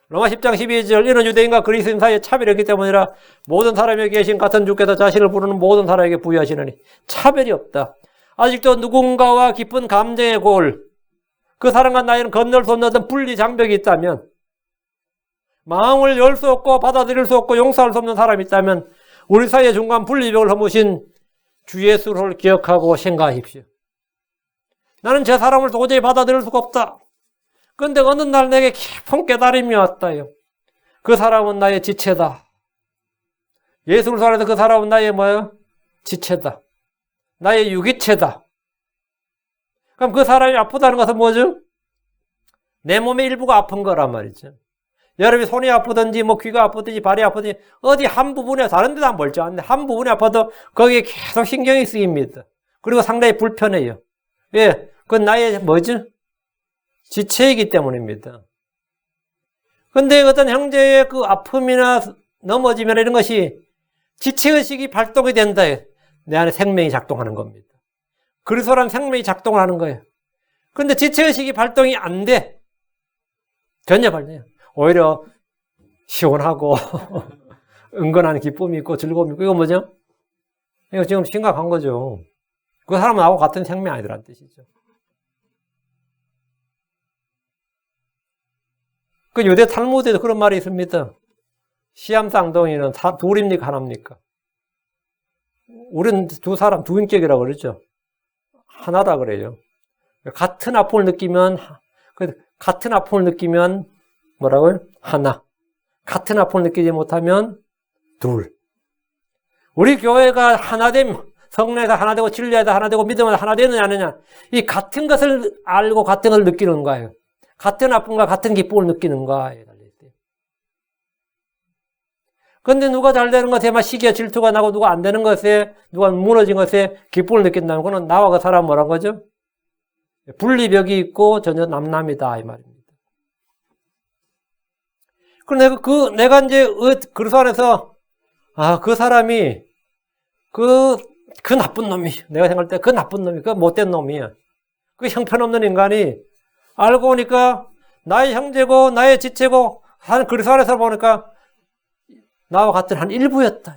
로마 10장 12절 이는 유대인과 그리스도인 사이에 차별이 있기 때문이라 모든 사람에게 계신 같은 주께서 자신을 부르는 모든 사람에게 부여하시느니 차별이 없다. 아직도 누군가와 깊은 감정의 골, 그 사람과 나이는 건널 수 없는 어떤 분리 장벽이 있다면, 마음을 열 수 없고 받아들일 수 없고 용서할 수 없는 사람이 있다면 우리 사이의 중간 분리벽을 허무신 주 예수를 기억하고 생각하십시오. 나는 저 사람을 도저히 받아들일 수가 없다. 그런데 어느 날 내게 깊은 깨달음이 왔다요. 그 사람은 나의 지체다. 예수를 살아서 그 사람은 나의 뭐예요? 지체다. 나의 유기체다. 그럼 그 사람이 아프다는 것은 뭐죠? 내 몸의 일부가 아픈 거란 말이죠. 여러분이 손이 아프든지 뭐 귀가 아프든지 발이 아프든지 어디 한 부분에 다른 데도 안 멀쩡한데 한 부분이 아파도 거기에 계속 신경이 쓰입니다. 그리고 상당히 불편해요. 예, 그건 나의 뭐죠? 지체이기 때문입니다. 근데 어떤 형제의 그 아픔이나 넘어지면 이런 것이 지체의식이 발동이 된다. 내 안에 생명이 작동하는 겁니다. 그리스도라는 생명이 작동을 하는 거예요. 근데 지체의식이 발동이 안 돼. 전혀 발동해요. 오히려 시원하고 은근한 기쁨이 있고 즐거움이 있고 이거 뭐죠? 이거 지금 심각한 거죠. 그 사람은 나하고 같은 생명이 아니더란 뜻이죠. 그 유대 탈무드에도 그런 말이 있습니다. 시암쌍둥이는 둘입니까 하나입니까? 우리는 두 사람 두 인격이라고 그러죠. 하나다 그래요. 같은 아픔을 느끼면 뭐라고요? 하나. 같은 아픔을 느끼지 못하면 둘. 우리 교회가 하나됨, 성령에서 하나되고 진리에서 하나되고 믿음에서 하나되느냐 아니냐. 이 같은 것을 알고 같은 것을 느끼는 거예요. 같은 아픔과 같은 기쁨을 느끼는 거예요. 그런데 누가 잘 되는 것에 막 시기와 질투가 나고 누가 안 되는 것에 누가 무너진 것에 기쁨을 느낀다면 그건 나와 그 사람 뭐란 거죠? 분리벽이 있고 전혀 남남이다 이 말입니다. 그럼 내가 이제 그리스도 안에서 그 사람이 그 나쁜 놈이 내가 생각할 때 그 나쁜 놈이 그 못된 놈이야. 그 형편없는 인간이 알고 보니까 나의 형제고 나의 지체고 한 그리스도 안에서 보니까 나와 같은 한 일부였다.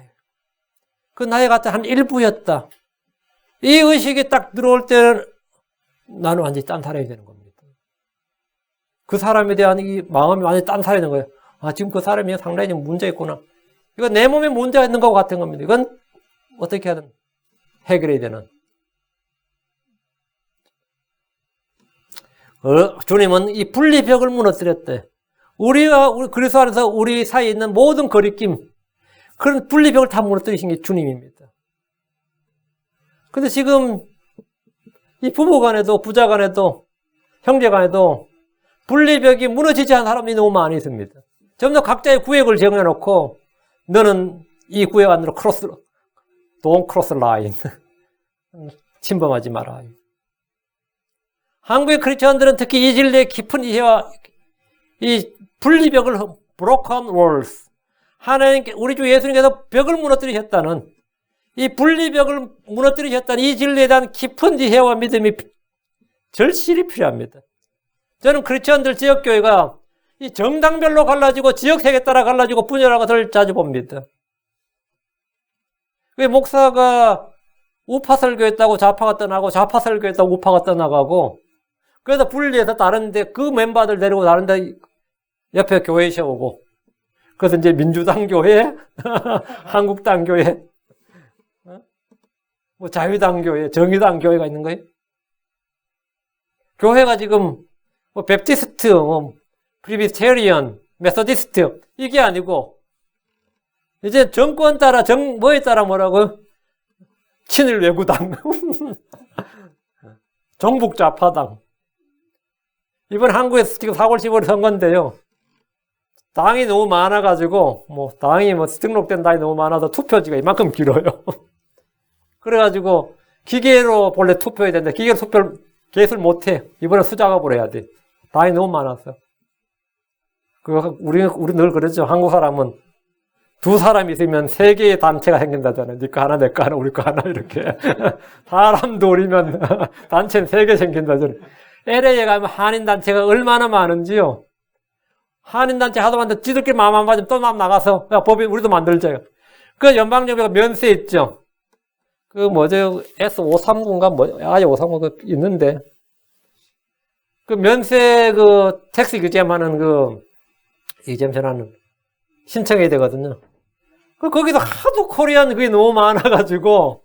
그 나의 같은 한 일부였다. 이 의식이 딱 들어올 때는 나는 완전히 딴 사람이 되는 겁니다. 그 사람에 대한 이 마음이 완전히 딴 사람이 되는 거예요. 지금 그 사람이 상당히 좀 문제 있구나. 이건 내 몸에 문제가 있는 것과 같은 겁니다. 이건 어떻게 하든 해결해야 되는. 주님은 이 분리벽을 무너뜨렸대. 우리 그리스도 안에서 우리 사이에 있는 모든 거리낌, 그런 분리벽을 다 무너뜨리신 게 주님입니다. 근데 지금 이 부부 간에도, 부자 간에도, 형제 간에도 분리벽이 무너지지 않은 사람이 너무 많이 있습니다. 전부 다 각자의 구역을 정해놓고, 너는 이 구역 안으로 don't cross line. 침범하지 마라. 한국의 크리스천들은 특히 이 진리의 깊은 이해와 이 분리벽을, broken walls, 하나님께, 우리 주 예수님께서 벽을 무너뜨리셨다는, 이 분리벽을 무너뜨리셨다는 이 진리에 대한 깊은 이해와 믿음이 절실히 필요합니다. 저는 크리스천들 지역교회가 이 정당별로 갈라지고 지역색에 따라 갈라지고 분열한 것을 자주 봅니다. 왜 목사가 우파 설교했다고 좌파가 떠나고 좌파 설교했다고 우파가 떠나가고, 그래서 분리해서 다른데 그 멤버들 데리고 다른데 옆에 교회 세우고, 그래서 이제 민주당 교회, 한국당 교회, 뭐 자유당 교회, 정의당 교회가 있는 거예요. 교회가 지금 뭐 베프티스트, 뭐 프리비스테리언, 메소디스트 이게 아니고 이제 정권 따라 뭐에 따라 뭐라고? 친일 외구당, 종북 좌파당. 이번 한국에서 지금 4월 15일 선거인데요. 당이 너무 많아가지고, 당이 등록된 당이 너무 많아서 투표지가 이만큼 길어요. 그래가지고, 기계로 본래 투표해야 되는데, 기계로 투표를 개수를 못해. 이번에 수작업을 해야 돼. 당이 너무 많아서. 우리 늘 그러죠. 한국 사람은 두 사람이 있으면 세 개의 단체가 생긴다잖아요. 니 거 하나, 내 거 하나, 우리 거 하나, 이렇게. 사람 둘이면 단체는 세 개 생긴다잖아요. LA에 가면 한인단체가 얼마나 많은지요. 한인단체 하도 만들 지들끼리 마음 안 맞으면 또 마음 나가서, 야, 법인 우리도 만들자요. 그 연방정부가 면세 있죠. S539인가 아예 539가 있는데. 그 면세 택시 규제하는 이점전하는 신청해야 되거든요. 거기서 하도 코리안 그게 너무 많아가지고,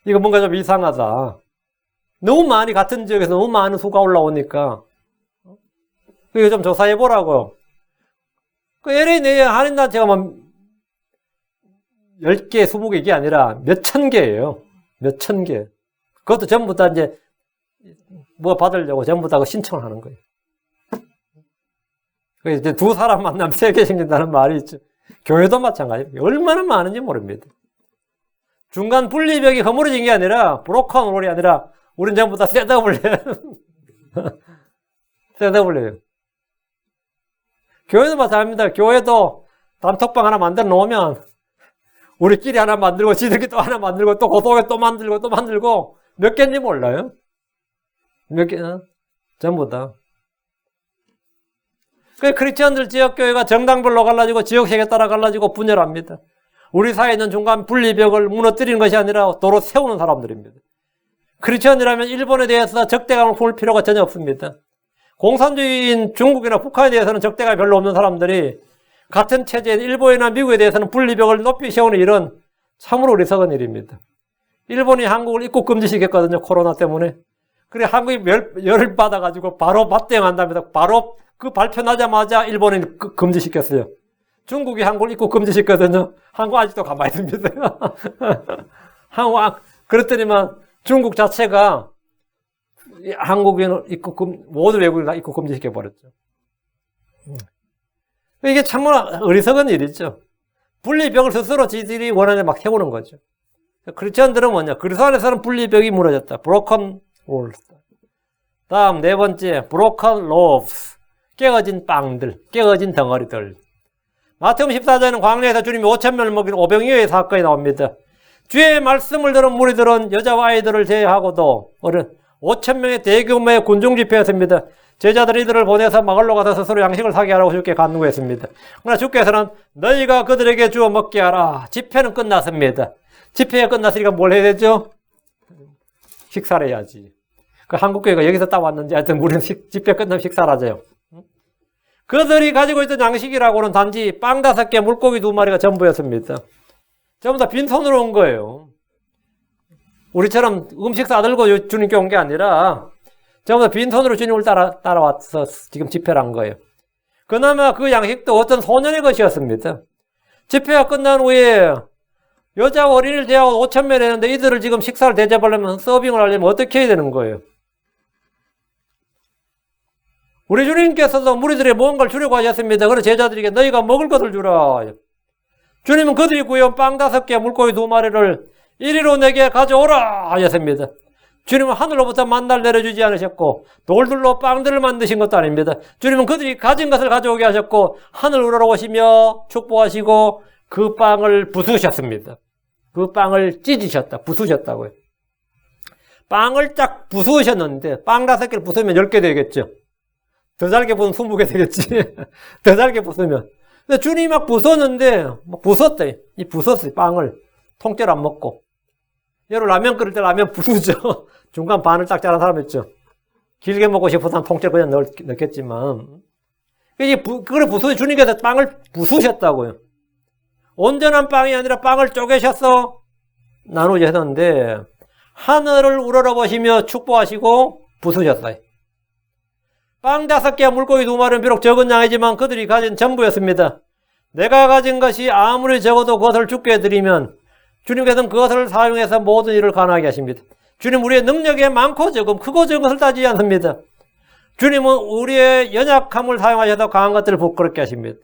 이거 뭔가 좀 이상하다. 너무 많이, 같은 지역에서 너무 많은 수가 올라오니까, 이거 좀 조사해보라고. LA 내에 한인단체가 10개, 20개 이게 아니라 몇천 개예요. 몇천 개. 그것도 전부 다 이제, 받으려고 전부 다 신청을 하는 거예요. 이제 두 사람 만나면 세 개 생긴다는 말이 있죠. 교회도 마찬가지입니다. 얼마나 많은지 모릅니다. 중간 분리벽이 허물어진 게 아니라, 브로큰 롤이 아니라, 우린 전부 다 셋업을 해요. 셋업을 해요. 교회도 마찬가지입니다. 교회도 단톡방 하나 만들어 놓으면, 우리끼리 하나 만들고, 지들끼리 또 하나 만들고, 또 고속에 또 만들고, 몇 개인지 몰라요? 몇 개, 전부 다. 그 크리스천들 지역교회가 정당별로 갈라지고 지역색에 따라 갈라지고 분열합니다. 우리 사이에 있는 중간 분리벽을 무너뜨리는 것이 아니라 도로 세우는 사람들입니다. 크리스천이라면 일본에 대해서 적대감을 품을 필요가 전혀 없습니다. 공산주의인 중국이나 북한에 대해서는 적대감이 별로 없는 사람들이 같은 체제인 일본이나 미국에 대해서는 분리벽을 높이 세우는 일은 참으로 어리석은 일입니다. 일본이 한국을 입국 금지시켰거든요. 코로나 때문에. 그래 한국이 열을 받아가지고 바로 맞대응한답니다. 바로 그 발표 나자마자 일본이 금지시켰어요. 중국이 한국을 입국 금지시켰거든요. 한국 아직도 가만히 있습니다. 그랬더니만 중국 자체가 한국인을 모든 외국인을 다 입국 금지시켜버렸죠. 이게 참으로 어리석은 일이죠. 분리벽을 스스로 지들이 원하는 막 세우는 거죠. 크리스천들은 뭐냐? 그리스도 안에서는 분리벽이 무너졌다. broken walls. 다음 네 번째, broken loaves. 깨어진 빵들, 깨어진 덩어리들. 마태복음 14장에는 광야에서 주님이 5,000명을 먹인 오병이어의 사건이 나옵니다. 주의 말씀을 들은 무리들은 여자와 아이들을 제외하고도 5,000명의 대규모의 군중 집회였습니다. 제자들이 이들을 보내서 마을로 가서 스스로 양식을 사게 하라고 주께 간구했습니다. 그러나 주께서는 너희가 그들에게 주어 먹게 하라. 집회는 끝났습니다. 집회가 끝났으니까 뭘 해야 되죠? 식사를 해야지. 그 한국교회가 여기서 따왔는지 하여튼 우리는 집회 끝나면 식사를 하죠. 그들이 가지고 있던 양식이라고는 단지 빵 5개, 물고기 2마리가 전부였습니다. 전부 다 빈손으로 온 거예요. 우리처럼 음식 싸들고 주님께 온 게 아니라 전부 다 빈손으로 주님을 따라와서 지금 집회를 한 거예요. 그나마 그 양식도 어떤 소년의 것이었습니다. 집회가 끝난 후에 여자 어린이를 대하고 5,000명 했는데 이들을 지금 식사를 대접하려면 서빙을 하려면 어떻게 해야 되는 거예요? 우리 주님께서도 무리들의 무언가를 주려고 하셨습니다. 그래서 제자들에게 너희가 먹을 것을 주라. 주님은 그들이 구해온 빵 5개, 물고기 2마리를 이리로 내게 가져오라 하셨습니다. 주님은 하늘로부터 만나를 내려주지 않으셨고 돌들로 빵들을 만드신 것도 아닙니다. 주님은 그들이 가진 것을 가져오게 하셨고 하늘 우러러보시며 축복하시고 그 빵을 부수셨습니다. 그 빵을 찢으셨다. 부수셨다고요. 빵을 딱 부수셨는데 빵 5개를 부수면 10개 되겠죠. 더 잘게 부수면 20개 되겠지. 더 잘게 부수면. 근데 주님이 막 부쉈는데 막 부쉈대. 부쉈어요. 빵을. 통째로 안 먹고. 여러분 라면 끓일 때 라면 부수죠. 중간 반을 딱 자른 사람 있죠. 길게 먹고 싶어서 통째로 그냥 넣겠지만. 그걸 부수서 주님께서 빵을 부수셨다고요. 온전한 빵이 아니라 빵을 쪼개셔서 나누셨는데 하늘을 우러러보시며 축복하시고 부수셨어요. 빵 5개와 물고기 2마리는 비록 적은 양이지만 그들이 가진 전부였습니다. 내가 가진 것이 아무리 적어도 그것을 주께 드리면 주님께서는 그것을 사용해서 모든 일을 가능하게 하십니다. 주님 우리의 능력에 많고 적음, 크고 적은 것을 따지지 않습니다. 주님은 우리의 연약함을 사용하셔서 강한 것들을 부끄럽게 하십니다.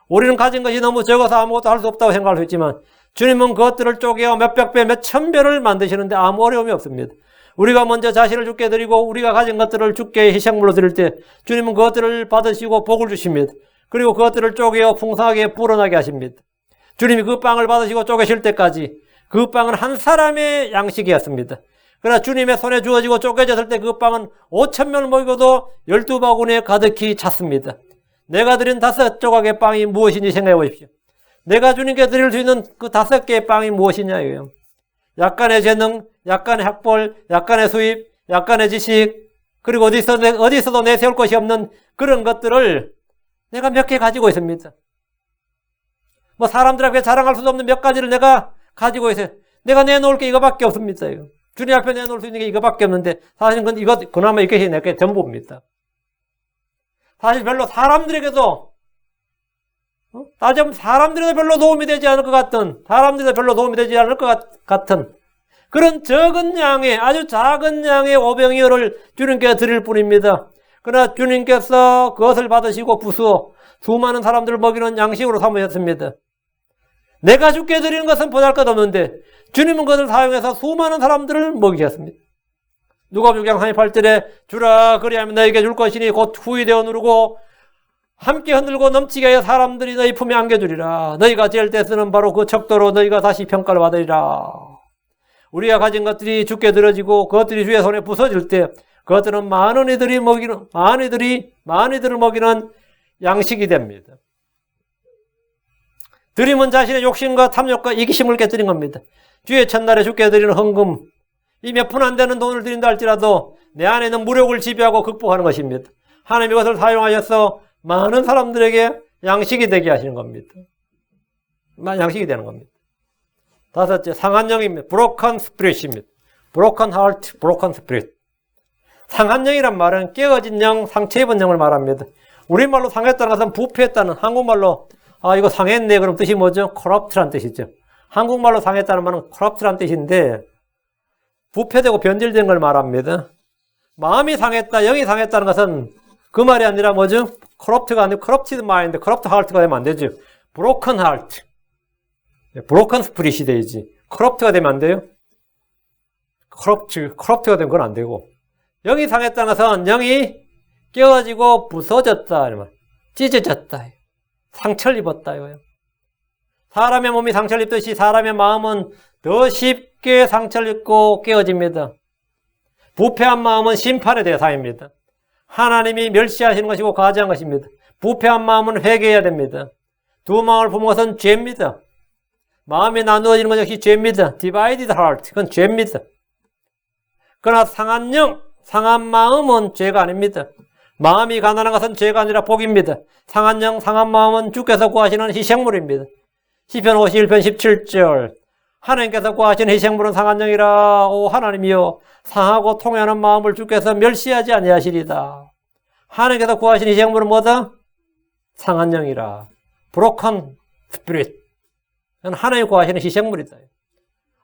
우리는 가진 것이 너무 적어서 아무것도 할 수 없다고 생각할 수 있지만 주님은 그것들을 쪼개어 몇백 배, 몇천 배를 만드시는데 아무 어려움이 없습니다. 우리가 먼저 자신을 주께 드리고 우리가 가진 것들을 주께 희생물로 드릴 때 주님은 그것들을 받으시고 복을 주십니다. 그리고 그것들을 쪼개어 풍성하게 불어나게 하십니다. 주님이 그 빵을 받으시고 쪼개실 때까지 그 빵은 한 사람의 양식이었습니다. 그러나 주님의 손에 주어지고 쪼개졌을 때 그 빵은 5,000명을 먹여도 12바구니에 가득히 찼습니다. 내가 드린 5조각의 빵이 무엇인지 생각해 보십시오. 내가 주님께 드릴 수 있는 그 5개의 빵이 무엇이냐예요. 약간의 재능, 약간의 학벌, 약간의 수입, 약간의 지식, 그리고 어디서도 내세울 것이 없는 그런 것들을 내가 몇 개 가지고 있습니다. 뭐 사람들에게 자랑할 수도 없는 몇 가지를 내가 가지고 있어요. 내가 내놓을 게 이거밖에 없습니다. 주님 앞에 내놓을 수 있는 게 이거밖에 없는데 사실은 이거 그나마 이것이 내게 전부입니다. 사실 별로 사람들에게도 따지면 사람들에도 별로 도움이 되지 않을 것 같은, 사람들에도 별로 도움이 되지 않을 것 같은 그런 적은 양의, 아주 작은 양의 오병이어를 주님께 드릴 뿐입니다. 그러나 주님께서 그것을 받으시고 부수어 수많은 사람들을 먹이는 양식으로 삼으셨습니다. 내가 주께 드리는 것은 보잘것없는데 주님은 그것을 사용해서 수많은 사람들을 먹이셨습니다. 누가복음 6장 38절에 주라 그리하면 너에게 줄 것이니 곧 후히 되어 누르고 함께 흔들고 넘치게 하여 사람들이 너희 품에 안겨주리라. 너희가 제일 때 쓰는 바로 그 척도로 너희가 다시 평가를 받으리라. 우리가 가진 것들이 주께 드려지고 그것들이 주의 손에 부서질 때 그것들은 많은 이들을 먹이는 양식이 됩니다. 드림은 자신의 욕심과 탐욕과 이기심을 깨뜨린 겁니다. 주의 첫날에 주께 드리는 헌금, 이 몇 푼 안 되는 돈을 드린다 할지라도 내 안에 있는 무력을 지배하고 극복하는 것입니다. 하나님이 이것을 사용하셔서 많은 사람들에게 양식이 되게 하시는 겁니다. 양식이 되는 겁니다. 5째, 상한 영입니다. broken spirit입니다. broken heart, broken spirit. 상한 영이란 말은 깨어진 영, 상처 입은 영을 말합니다. 우리말로 상했다는 것은 부패했다는, 한국말로 이거 상했네 그럼 뜻이 뭐죠? corrupt란 뜻이죠. 한국말로 상했다는 말은 corrupt란 뜻인데 부패되고 변질된 걸 말합니다. 마음이 상했다, 영이 상했다는 것은 그 말이 아니라 뭐죠? corrupt가 아니고 corrupted mind, corrupt heart가 되면 안 되죠. broken heart, broken spirit이 되지. corrupt가 되면 안 돼요. corrupt가 되면 그건 안 되고. 영이 상했다는 것은 영이 깨어지고 부서졌다, 찢어졌다, 상처를 입었다 이거예요. 사람의 몸이 상처를 입듯이 사람의 마음은 더 쉽게 상처를 입고 깨어집니다. 부패한 마음은 심판의 대상입니다. 하나님이 멸시하시는 것이고 가지한 것입니다. 부패한 마음은 회개해야 됩니다. 두 마음을 품은 것은 죄입니다. 마음이 나누어지는 것 역시 죄입니다. divided heart, 그건 죄입니다. 그러나 상한 영, 상한 마음은 죄가 아닙니다. 마음이 가난한 것은 죄가 아니라 복입니다. 상한 영, 상한 마음은 주께서 구하시는 희생물입니다. 시편 51편 17절 하나님께서 구하신 희생물은 상한 영이라. 오 하나님이여, 상하고 통회하는 마음을 주께서 멸시하지 아니하시리다. 하나님께서 구하신 희생물은 뭐다? 상한 영이라. broken spirit. 하나님이 구하시는 희생물이다.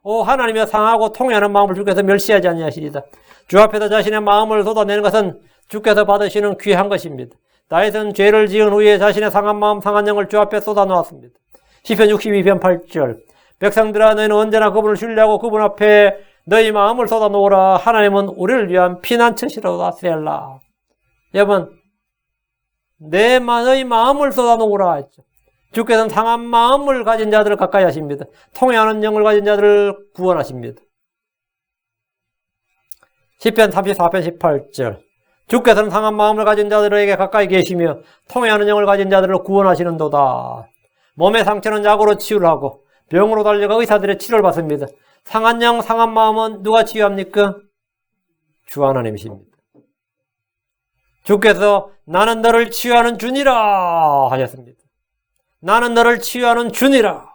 오 하나님이여, 상하고 통회하는 마음을 주께서 멸시하지 아니하시리다. 주 앞에서 자신의 마음을 쏟아내는 것은 주께서 받으시는 귀한 것입니다. 다윗은 죄를 지은 후에 자신의 상한 마음, 상한 영을 주 앞에 쏟아놓았습니다. 시편 62편 8절. 백성들아, 너희는 언제나 그분을 신뢰하고 그분 앞에 너희 마음을 쏟아놓으라. 하나님은 우리를 위한 피난처시로다. 셀라. 여러분, 너희 마음을 쏟아놓으라 했죠. 주께서는 상한 마음을 가진 자들을 가까이 하십니다. 통회하는 영을 가진 자들을 구원하십니다. 시편 34편 18절. 주께서는 상한 마음을 가진 자들에게 가까이 계시며 통회하는 영을 가진 자들을 구원하시는도다. 몸의 상처는 약으로 치유를 하고 병으로 달려가 의사들의 치료를 받습니다. 상한 영, 상한 마음은 누가 치유합니까? 주 하나님이십니다. 주께서 나는 너를 치유하는 주니라 하셨습니다. 나는 너를 치유하는 주니라.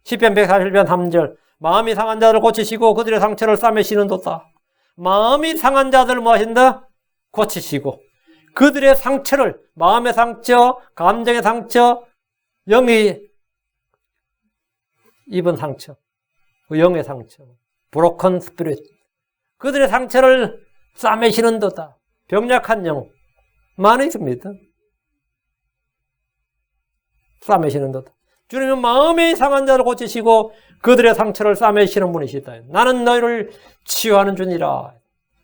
시편 141편 3절. 마음이 상한 자들을 고치시고 그들의 상처를 싸매시는도다. 마음이 상한 자들을 뭐 하신다? 고치시고 그들의 상처를, 마음의 상처, 감정의 상처, 영이 입은 상처, 그 영의 상처, broken spirit, 그들의 상처를 싸매시는도다. 병약한 영 많이 있습니다. 싸매시는도다. 주님은 마음의 상한 자를 고치시고 그들의 상처를 싸매시는 분이시다. 나는 너희를 치유하는 주니라.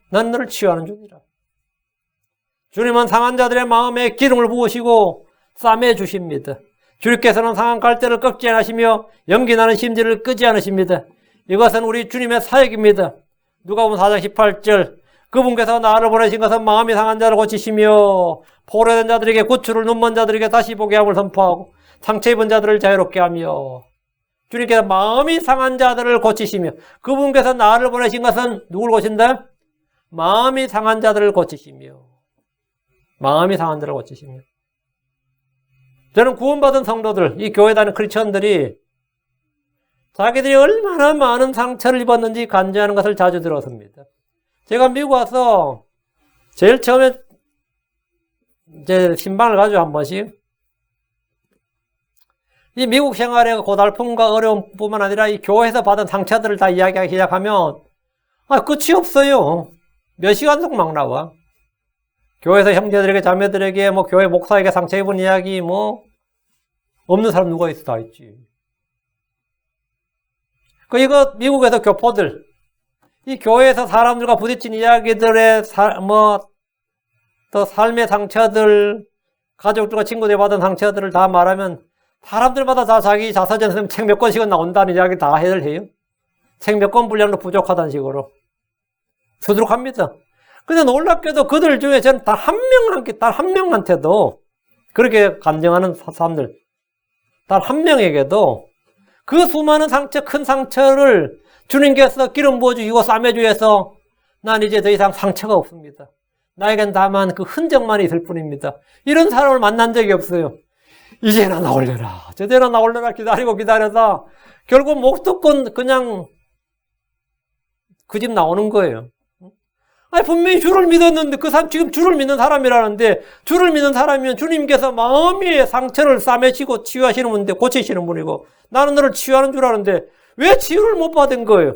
나는 너를 치유하는 주니라. 주님은 상한 자들의 마음에 기름을 부으시고 싸매 주십니다. 주님께서는 상한 갈대를 꺾지 않으시며 연기나는 심지를 끄지 않으십니다. 이것은 우리 주님의 사역입니다. 누가복음 4장 18절. 그분께서 나를 보내신 것은 마음이 상한 자를 고치시며 포로된 자들에게 구출을, 눈먼 자들에게 다시 보게 함을 선포하고 상처 입은 자들을 자유롭게 하며. 주님께서 마음이 상한 자들을 고치시며, 그분께서 나를 보내신 것은 누굴 고친다? 마음이 상한 자들을 고치시며. 마음이 상한 자를 고치시며. 저는 구원받은 성도들, 이 교회 다니는 크리스천들이 자기들이 얼마나 많은 상처를 입었는지 간증하는 것을 자주 들었습니다. 제가 미국 와서 제일 처음에 제 신방을 가지고 한 번씩 이 미국 생활의 고달픔과 어려움뿐만 아니라 이 교회에서 받은 상처들을 다 이야기하기 시작하면 끝이 없어요. 몇 시간 동안 막 나와. 교회에서 형제들에게, 자매들에게, 교회 목사에게 상처 입은 이야기, 없는 사람 누가 있어? 다 있지. 이거 미국에서 교포들, 이 교회에서 사람들과 부딪힌 이야기들의 또 삶의 상처들, 가족들과 친구들이 받은 상처들을 다 말하면 사람들마다 다 자기 자서전에서 책 몇 권씩은 나온다는 이야기 다 해요. 책 몇 권 분량도 부족하다는 식으로. 수두룩합니다. 근데 놀랍게도 그들 중에 저는 단 한 명한테도 그렇게 간증하는 사람들, 단 한 명에게도 그 수많은 상처, 큰 상처를 주님께서 기름 부어주시고 싸매주셔서 난 이제 더 이상 상처가 없습니다. 나에겐 다만 그 흔적만 있을 뿐입니다. 이런 사람을 만난 적이 없어요. 이제나 나올려라, 저제나 나올려라 기다려다 결국 목도건 그냥 그 집 나오는 거예요. 분명히 주를 믿었는데 그 사람 지금 주를 믿는 사람이라는데, 주를 믿는 사람이면 주님께서 마음의 상처를 싸매시고 치유하시는 분인데, 고치시는 분이고 나는 너를 치유하는 줄 아는데 왜 치유를 못 받은 거예요?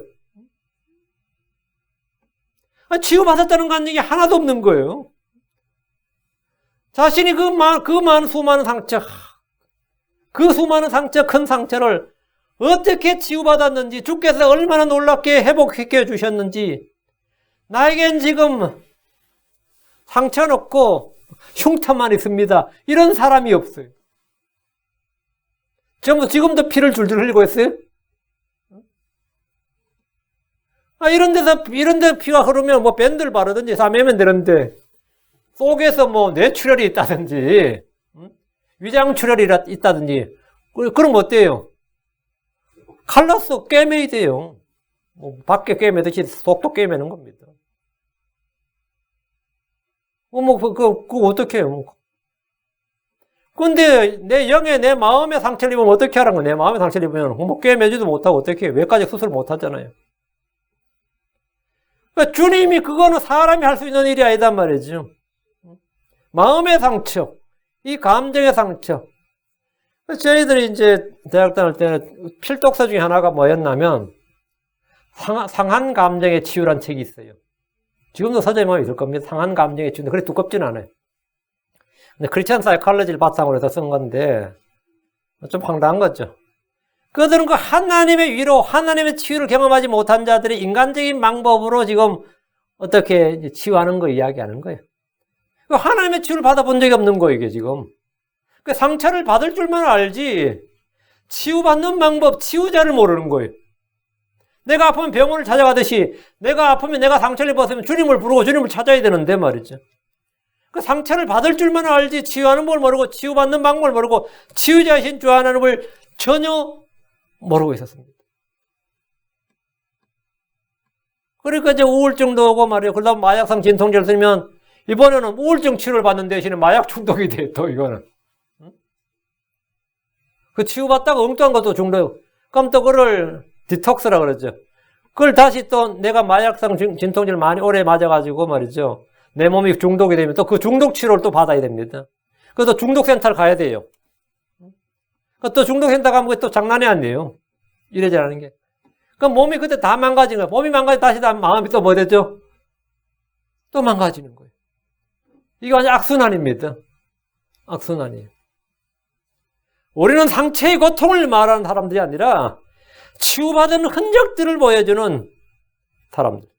치유받았다는 간증이 하나도 없는 거예요. 자신이 수많은 상처, 그 수많은 상처, 큰 상처를 어떻게 치유받았는지, 주께서 얼마나 놀랍게 회복시켜 주셨는지, 나에겐 지금 상처는 없고 흉터만 있습니다. 이런 사람이 없어요. 지금도 피를 줄줄 흘리고 있어요. 이런 데 피가 흐르면 밴드를 바르든지 싸매면 되는데, 속에서 뇌출혈이 있다든지, 위장출혈이 있다든지, 그럼 어때요? 칼라서 꿰매야 돼요. 밖에 꿰매듯이 속도 꿰매는 겁니다. 그거 어떻게 해요? 근데 내 영에 내 마음의 상처를 입으면 어떻게 하라는 거야? 내 마음의 상처를 입으면 뭐 꿰매지도 못하고 어떻게 해? 외과적 수술 못 하잖아요. 그러니까 주님이 그거는 사람이 할 수 있는 일이 아니단 말이죠. 마음의 상처, 이 감정의 상처. 저희들이 이제 대학 다닐 때는 필독서 중에 하나가 뭐였냐면 상한 감정의 치유란 책이 있어요. 지금도 서점에 보면 있을 겁니다. 상한 감정의 치유. 그래 두껍진 않아요. 근데 크리스천 사이콜로지를 바탕으로 해서 쓴 건데 좀 황당한 거죠. 그들은 그 하나님의 위로, 하나님의 치유를 경험하지 못한 자들이 인간적인 방법으로 지금 어떻게 치유하는 거 이야기하는 거예요. 하나님의 치유를 받아본 적이 없는 거예요, 이게 지금. 그 상처를 받을 줄만 알지 치유받는 방법, 치유자를 모르는 거예요. 내가 아프면 병원을 찾아가듯이 내가 아프면 내가 상처를 입었으면 주님을 부르고 주님을 찾아야 되는데 말이죠. 그 상처를 받을 줄만 알지 치유하는 걸 모르고 치유받는 방법을 모르고 치유자이신 주 하나님을 전혀 모르고 있었습니다. 그러니까 이제 우울증도 오고 말이에요. 그러다 마약성 진통제를 쓰면 이번에는 우울증 치료를 받는 대신에 마약 중독이 돼, 또 이거는. 그 치유받다가 엉뚱한 것도 중독. 그럼 또 그걸 디톡스라 그러죠. 그걸 다시 또 내가 마약성 진통제를 많이 오래 맞아가지고 말이죠. 내 몸이 중독이 되면 또 그 중독 치료를 또 받아야 됩니다. 그래서 중독센터를 가야 돼요. 또 중독센터 가면 그게 또 장난이 아니에요. 이래저래하는 게. 그럼 몸이 그때 다 망가진 거예요. 몸이 망가지면 다시 마음이 또 뭐 되죠? 또 망가지는 거예요. 이게 완전 악순환입니다. 악순환이에요. 우리는 상처의 고통을 말하는 사람들이 아니라 치유받은 흔적들을 보여주는 사람들.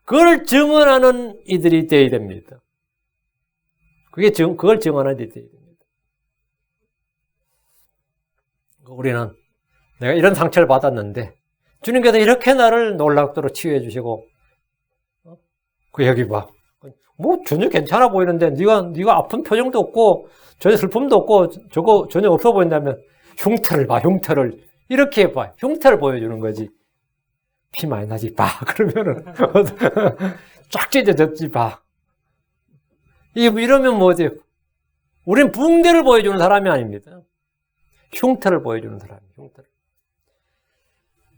그걸 증언하는 이들이 되어야 됩니다. 그걸 증언하는 이들이 되어야 됩니다. 우리는 내가 이런 상처를 받았는데 주님께서 이렇게 나를 놀랍도록 치유해 주시고 그 여기 봐. 뭐 전혀 괜찮아 보이는데 네가 아픈 표정도 없고 전혀 슬픔도 없고 저거 전혀 없어 보인다면 흉터를 봐. 흉터를 이렇게 봐. 흉터를 보여주는 거지. 피 많이 나지 봐. 그러면은 쫙 찢어졌지 봐. 이러면 뭐지? 우린 붕대를 보여주는 사람이 아닙니다. 흉터를 보여주는 사람이에요. 흉터를.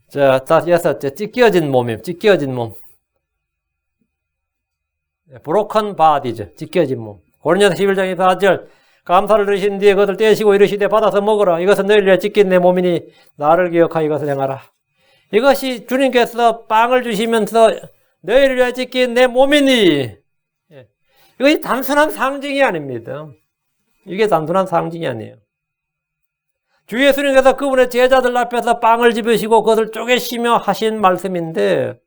자, 다시 여섯째, 찢겨진 몸이에요. 찢겨진 몸. 브로큰 바디죠. 찢겨진 몸. 고린도서 11장 24절. 감사를 들으신 뒤에 그것을 떼시고 이르시되 받아서 먹으라. 이것은 너희를 위하여 찢긴 내 몸이니 나를 기억하여 이것을 행하라. 이것이 주님께서 빵을 주시면서 너희를 위하여 찢긴 내 몸이니. 이것이 단순한 상징이 아닙니다. 이게 단순한 상징이 아니에요. 주 예수님께서 그분의 제자들 앞에서 빵을 집으시고 그것을 쪼개시며 하신 말씀인데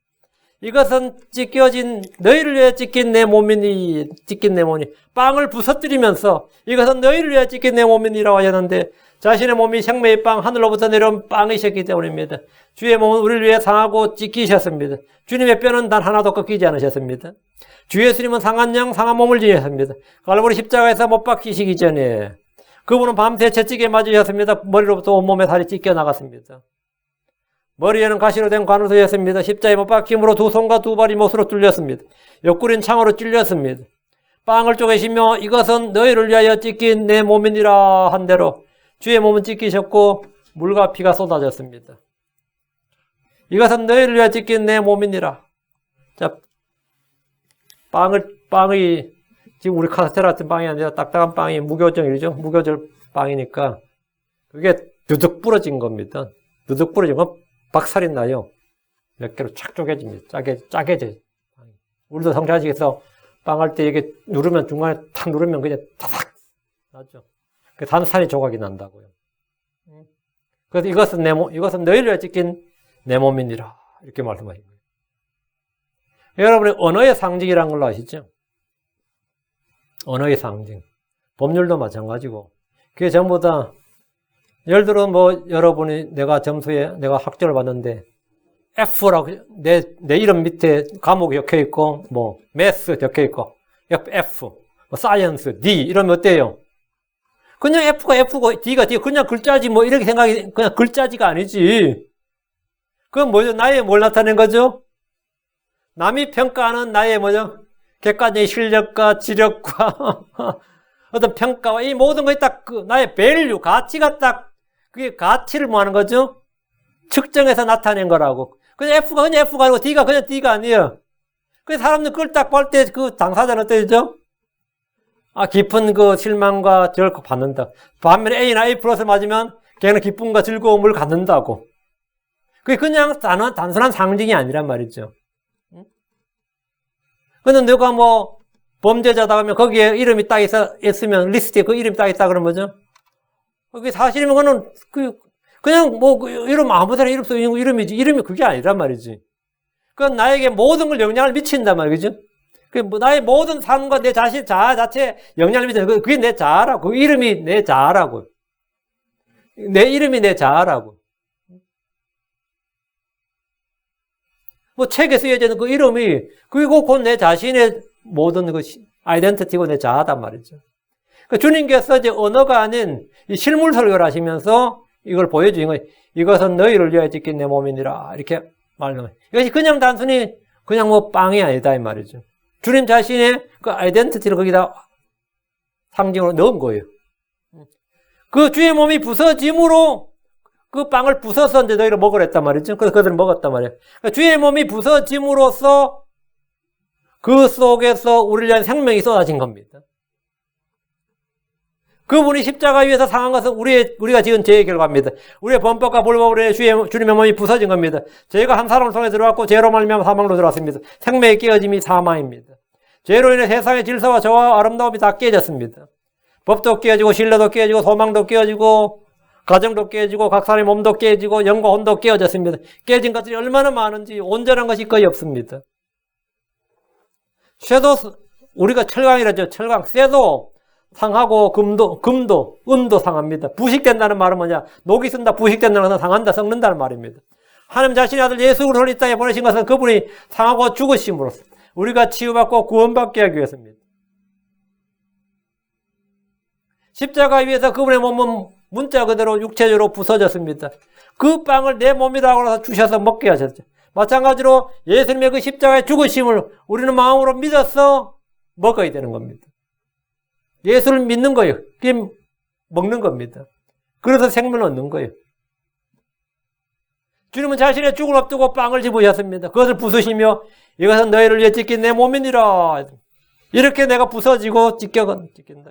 이것은 찢겨진 너희를 위해 찢긴 내 몸이니 찢긴 내 몸이 빵을 부서뜨리면서 이것은 너희를 위해 찢긴 내 몸이니라고 하셨는데 자신의 몸이 생명의 빵 하늘로부터 내려온 빵이셨기 때문입니다. 주의 몸은 우리를 위해 상하고 찢기셨습니다. 주님의 뼈는 단 하나도 꺾이지 않으셨습니다. 주 예수님은 상한 양 상한 몸을 지녔습니다. 갈보리 십자가에서 못 박히시기 전에 그분은 밤새 채찍에 맞으셨습니다. 머리로부터 온몸에 살이 찢겨 나갔습니다. 머리에는 가시로 된 관을 쓰였습니다. 십자에 못 박힘으로 두 손과 두 발이 못으로 뚫렸습니다. 옆구리는 창으로 찔렸습니다. 빵을 쪼개시며 이것은 너희를 위하여 찢긴 내 몸이니라 한 대로 주의 몸은 찢기셨고 물과 피가 쏟아졌습니다. 이것은 너희를 위하여 찢긴 내 몸이니라. 자, 빵이 지금 우리 카스테라 같은 빵이 아니라 딱딱한 빵이 무교정이죠. 무교절 빵이니까 그게 두둑 부러진 겁니다. 두둑 부러진 건 박살이 나요. 몇 개로 착 쪼개집니다. 짜게져요. 우리도 성찬식에서 빵할 때 이게 누르면 중간에 탁 누르면 그냥 타삭 나죠. 그 단산이 조각이 난다고요. 그래서 이것은 이것은 너희를 위해 찢긴 내 몸이니라 이렇게 말씀하신 거예요. 여러분이 언어의 상징이라는 걸 아시죠? 언어의 상징. 법률도 마찬가지고. 그게 전부 다 예를 들어 여러분이 내가 학점을 받는데 F라고 내 이름 밑에 과목이 적혀 있고 매스 적혀 있고 F, 사이언스, D 이러면 어때요? 그냥 F가 F고 D가 D 그냥 글자지 이렇게 생각이 그냥 글자지가 아니지. 그건 뭐죠? 나의 뭘 나타낸 거죠? 남이 평가하는 나의 객관적인 실력과 지력과 어떤 평가와 이 모든 것이 딱 그 나의 밸류, 가치가 딱 그게 가치를 뭐 하는 거죠? 측정해서 나타낸 거라고. 그냥 F가 그냥 F가 아니고 D가 그냥 D가 아니에요. 그 사람들 그걸 딱 볼 때 그 당사자는 어떠죠? 깊은 그 실망과 절을 받는다. 반면에 A나 A 플러스 맞으면 걔는 기쁨과 즐거움을 갖는다고. 그게 그냥 단순한 상징이 아니란 말이죠. 근데 누가 뭐 범죄자다 하면 거기에 이름이 딱 있으면 리스트에 그 이름이 딱 있다 그러면 뭐죠? 그게 사실이면 그거는 그냥 뭐 이름 아무 데나 이름 쓰는 이름이지. 이름이 그게 아니란 말이지. 그건 나에게 모든 걸 영향을 미친단 말이죠. 그 나의 모든 삶과 내 자신 자아 자체에 영향을 미치는 그게 내 자아라고. 그 이름이 내 자아라고. 내 이름이 내 자아라고. 뭐 책에 쓰여지는 그 이름이 그리고 곧 내 자신의 모든 그 아이덴티티고 내 자아단 말이죠. 그 주님께서 이제 언어가 아닌 이 실물 설교를 하시면서 이걸 보여주신 거예요. 이것은 너희를 위하여 지킨 내 몸이니라 이렇게 말하는 거예요. 이것이 그냥 단순히 그냥 뭐 빵이 아니다 이 말이죠. 주님 자신의 그 아이덴티티를 거기다 상징으로 넣은 거예요. 그 주의 몸이 부서짐으로 그 빵을 부숴서 이제 너희를 먹으랬단 말이죠. 그래서 그들은 먹었단 말이에요. 그러니까 주의 몸이 부서짐으로써 그 속에서 우리를 위한 생명이 쏟아진 겁니다. 그분이 십자가 위에서 상한 것은 우리가 지은 죄의 결과입니다. 우리의 범법과 불법으로 인해 주님의 몸이 부서진 겁니다. 죄가 한 사람을 통해 들어왔고 죄로 말미암아 사망으로 들어왔습니다. 생명의 깨어짐이 사망입니다. 죄로 인해 세상의 질서와 저와 아름다움이 다 깨졌습니다. 법도 깨어지고 신뢰도 깨어지고 소망도 깨어지고 가정도 깨지고 각 사람의 몸도 깨지고 영과 혼도 깨어졌습니다. 깨진 것들이 얼마나 많은지 온전한 것이 거의 없습니다. 쇠도 우리가 철강이라죠. 철강, 쇠도 상하고 금도 상합니다. 부식된다는 말은 뭐냐? 녹이 쓴다, 부식된다는 것은 상한다, 썩는다는 말입니다. 하나님 자신의 아들 예수 그리스도를 이 땅에 보내신 것은 그분이 상하고 죽으심으로써 우리가 치유받고 구원받게 하기 위해서입니다. 십자가 위에서 그분의 몸은 문자 그대로 육체적으로 부서졌습니다. 그 빵을 내 몸이라고 해서 주셔서 먹게 하셨죠. 마찬가지로 예수님의 그 십자가의 죽으심을 우리는 마음으로 믿어서 먹어야 되는 겁니다. 예수를 믿는 거예요. 그게 먹는 겁니다. 그래서 생명을 얻는 거예요. 주님은 자신의 죽을 앞두고 빵을 집으셨습니다. 그것을 부수시며 이것은 너희를 위해 찢긴 내 몸이니라. 이렇게 내가 부서지고 찢긴다.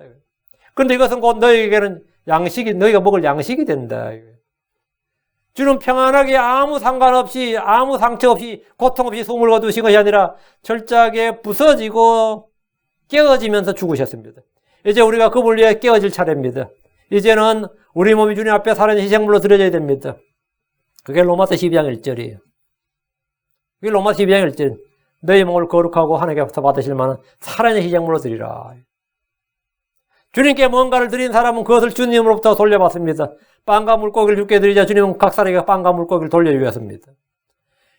그런데 이것은 곧 너희에게는 너희가 먹을 양식이 된다. 주는 평안하게 아무 상관없이 아무 상처 없이 고통 없이 숨을 거두신 것이 아니라 철저하게 부서지고 깨어지면서 죽으셨습니다. 이제 우리가 그분을 위해 깨어질 차례입니다. 이제는 우리 몸이 주님 앞에 살아있는 희생물로 드려져야 됩니다. 그게 로마서 12장 1절이에요. 그게 로마서 12장 1절. 너희 몸을 거룩하고 하나님께서 받으실 만한 살아있는 희생물로 드리라. 주님께 뭔가를 드린 사람은 그것을 주님으로부터 돌려받습니다. 빵과 물고기를 주께 드리자 주님은 각 사람에게 빵과 물고기를 돌려주었습니다.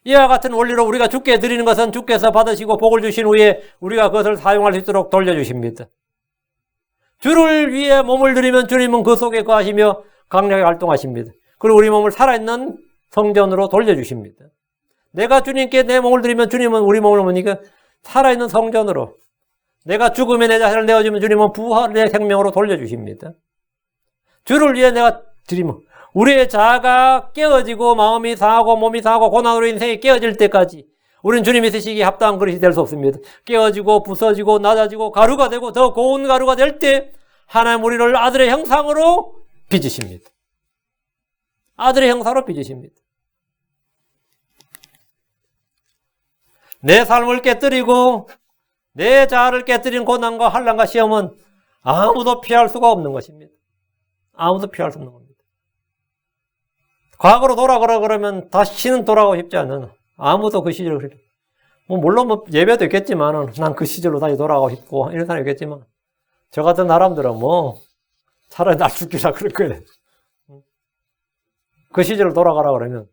이와 같은 원리로 우리가 주께 드리는 것은 주께서 받으시고 복을 주신 후에 우리가 그것을 사용할 수 있도록 돌려주십니다. 주를 위해 몸을 드리면 주님은 그 속에 거하시며 강력하게 활동하십니다. 그리고 우리 몸을 살아있는 성전으로 돌려주십니다. 내가 주님께 내 몸을 드리면 주님은 우리 몸을 보니까 살아있는 성전으로, 내가 죽음에 내 자신을 내어주면 주님은 부활의 생명으로 돌려주십니다. 주를 위해 내가 드리면 우리의 자아가 깨어지고 마음이 상하고 몸이 상하고 고난으로 인생이 깨어질 때까지 우리는 주님이 쓰시기에 합당한 그릇이 될 수 없습니다. 깨어지고 부서지고 낮아지고 가루가 되고 더 고운 가루가 될 때 하나님 우리를 아들의 형상으로 빚으십니다. 아들의 형상으로 빚으십니다. 내 삶을 깨뜨리고 내 자아를 깨뜨린 고난과 환난과 시험은 아무도 피할 수가 없는 것입니다. 아무도 피할 수 없는 겁니다. 과거로 돌아가라 그러면 다시는 돌아가고 싶지 않는, 아무도 그 시절을 그렇게, 물론 예배도 있겠지만은 난 그 시절로 다시 돌아가고 싶고 이런 사람이 있겠지만 저 같은 사람들은 차라리 날 죽기라 그럴 거예요. 그 시절로 돌아가라 그러면.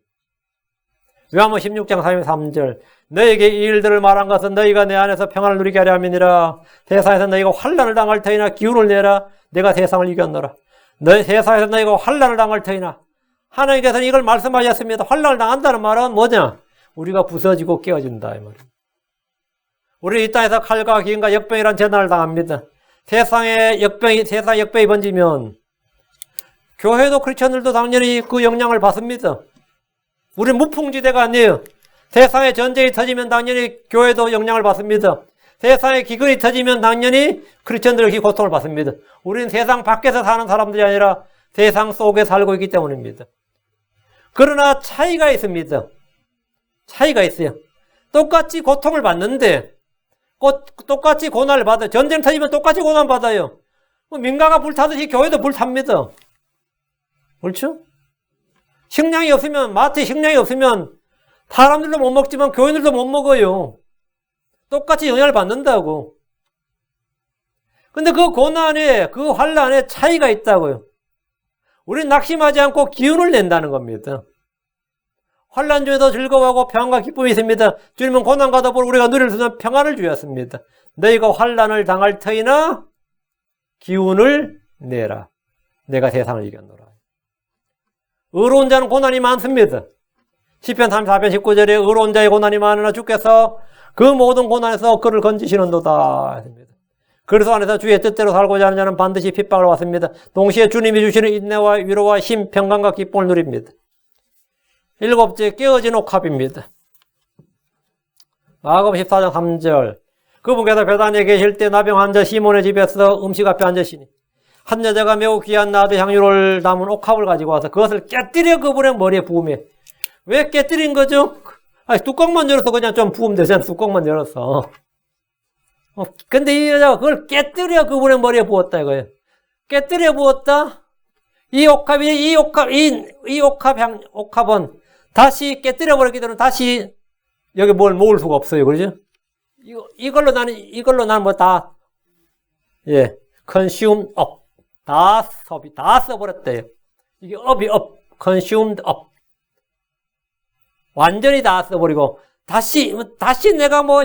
요한복음 16장 3절 너에게 이 일들을 말한 것은 너희가 내 안에서 평안을 누리게 하려 함이니라. 세상에서 너희가 환난을 당할 터이나 기운을 내라. 내가 세상을 이겼노라. 세상에서 너희가 환난을 당할 터이나. 하나님께서는 이걸 말씀하셨습니다. 환난을 당한다는 말은 뭐냐? 우리가 부서지고 깨어진다 이 말입니다. 우리 이 땅에서 칼과 기근과 역병이란 재난을 당합니다. 세상 역병이 번지면 교회도 크리스천들도 당연히 그 영향을 받습니다. 우리는 무풍지대가 아니에요. 세상에 전쟁이 터지면 당연히 교회도 영향을 받습니다. 세상에 기근이 터지면 당연히 크리스천들이 고통을 받습니다. 우리는 세상 밖에서 사는 사람들이 아니라 세상 속에 살고 있기 때문입니다. 그러나 차이가 있습니다. 차이가 있어요. 똑같이 고통을 받는데 똑같이 고난을 받아요. 전쟁 터지면 똑같이 고난 받아요. 민가가 불타듯이 교회도 불탑니다. 그렇죠? 식량이 없으면, 마트에 식량이 없으면 사람들도 못 먹지만 교인들도 못 먹어요. 똑같이 영향을 받는다고. 근데 그 고난에, 그 환난에 차이가 있다고요. 우리는 낙심하지 않고 기운을 낸다는 겁니다. 환난 중에도 즐거워하고 평안과 기쁨이 있습니다. 주님은 고난 가다보고 우리가 누릴 수 있는 평안을 주셨습니다. 너희가 환난을 당할 터이나 기운을 내라. 내가 세상을 이겼노라. 의로운 자는 고난이 많습니다. 시편 34편 19절에 의로운 자의 고난이 많으나 주께서 그 모든 고난에서 그를 건지시는도다. 그래서 안에서 주의 뜻대로 살고자 하는 자는 반드시 핍박을 받습니다. 동시에 주님이 주시는 인내와 위로와 힘, 평강과 기쁨을 누립니다. 일곱째, 깨어진 옥합입니다. 마가복음 14장 3절. 그분께서 베다니에 계실 때 나병 환자 시몬의 집에서 음식 앞에 앉으시니 한 여자가 매우 귀한 나드 향유를 담은 옥합을 가지고 와서 그것을 깨뜨려 그분의 머리에 부으며. 왜 깨뜨린 거죠? 뚜껑만 열어서 그냥 좀 부으면 되잖아. 뚜껑만 열어서. 근데 이 여자가 그걸 깨뜨려 그분의 머리에 부었다 이거예요. 깨뜨려 부었다? 이 옥합은 다시 깨뜨려 버렸기 때문에 다시 여기 뭘 모을 수가 없어요. 그러죠? 이걸로 나는 뭐 다, consumed up. 다 써버렸대요. 이게 up이 consumed up. 완전히 다 써버리고, 다시 내가 뭐,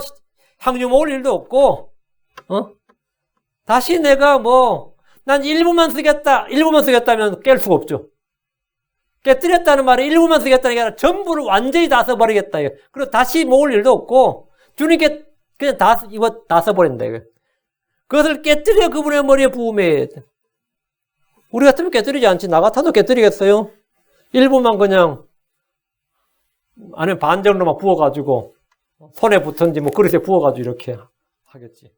향유 모을 일도 없고, 다시 내가 뭐, 난 일부만 쓰겠다면 깰 수가 없죠. 깨뜨렸다는 말이 일부만 쓰겠다는 게 아니라 전부를 완전히 다 써버리겠다. 그리고 다시 모을 일도 없고, 주님께 그냥 다 써버린다. 그것을 깨뜨려 그분의 머리에 부으며, 우리 같으면 깨뜨리지 않지. 나 같아도 깨뜨리겠어요? 일부만 그냥, 아니면 반 정도만 부어가지고, 손에 붙은지 뭐 그릇에 부어가지고 이렇게 하겠지.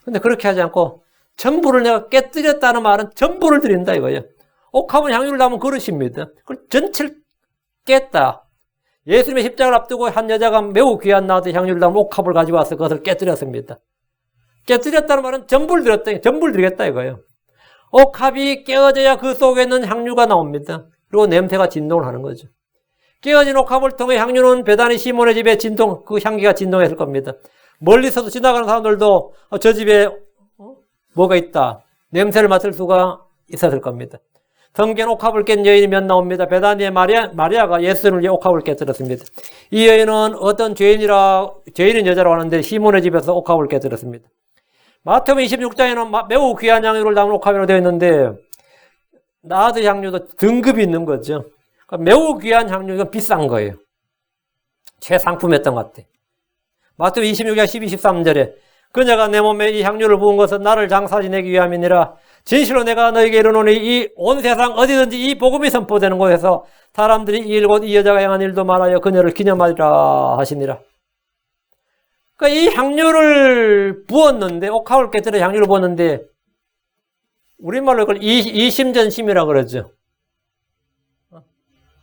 근데 그렇게 하지 않고, 전부를 내가 깨뜨렸다는 말은 전부를 드린다 이거예요. 옥합은 향유를 담은 그릇입니다. 그걸 전체를 깼다. 예수님의 십자가를 앞두고 한 여자가 매우 귀한 나드 향유를 담은 옥합을 가지고 와서 그것을 깨뜨렸습니다. 깨뜨렸다는 말은 전부를 드리겠다 이거예요. 옥합이 깨어져야 그 속에 있는 향유가 나옵니다. 그리고 냄새가 진동을 하는 거죠. 깨어진 옥합을 통해 향유는 베다니 시몬의 집에 그 향기가 진동했을 겁니다. 멀리서도 지나가는 사람들도 저 집에 뭐가 있다. 냄새를 맡을 수가 있었을 겁니다. 성경 옥합을 깬 여인이 몇 나옵니다. 베다니의 마리아가 예수를 위해 옥합을 깨뜨렸습니다. 이 여인은 어떤 죄인인 여자라고 하는데 시몬의 집에서 옥합을 깨뜨렸습니다. 마태복음 26장에는 매우 귀한 향유를 담은 옥합이라고 되어 있는데 나드 향유도 등급이 있는 거죠. 그러니까 매우 귀한 향유, 이건 비싼 거예요. 최상품이었던 것 같아. 마태복음 26장 12, 13절에 그녀가 내 몸에 이 향유를 부은 것은 나를 장사지내기 위함이니라. 진실로 내가 너에게 이르노니 이 온 세상 어디든지 이 복음이 선포되는 곳에서 사람들이 이 일 곧 이 여자가 행한 일도 말하여 그녀를 기념하리라 하시니라. 그러니까 이 향유를 부었는데, 옥합을 깨뜨려 향유를 부었는데, 우리말로 이걸 이심전심이라고 그러죠.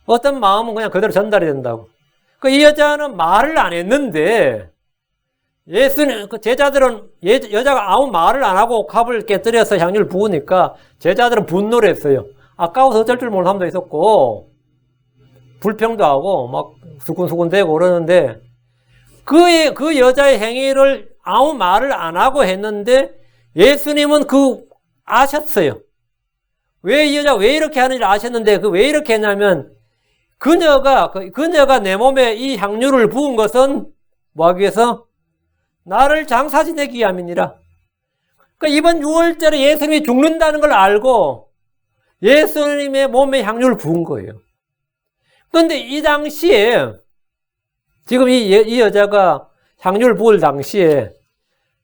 어떤 마음은 그냥 그대로 전달이 된다고. 이 여자는 말을 안 했는데, 예수님, 제자들은, 여자가 아무 말을 안 하고 옥합을 깨뜨려서 향유를 부으니까 제자들은 분노를 했어요. 아까워서 어쩔 줄 모르는 사람도 있었고, 불평도 하고, 막 수군수군 대고 그러는데, 그 여자의 행위를 아무 말을 안 하고 했는데, 예수님은 아셨어요. 왜 이 여자 왜 이렇게 하는지 아셨는데, 왜 이렇게 했냐면, 그녀가 내 몸에 이 향유를 부은 것은 뭐 하기 위해서? 나를 장사 지내기 위함이니라. 그러니까 이번 6월절에 예수님이 죽는다는 걸 알고 예수님의 몸에 향유를 부은 거예요. 그런데 이 당시에 지금 이 여자가 향유를 부을 당시에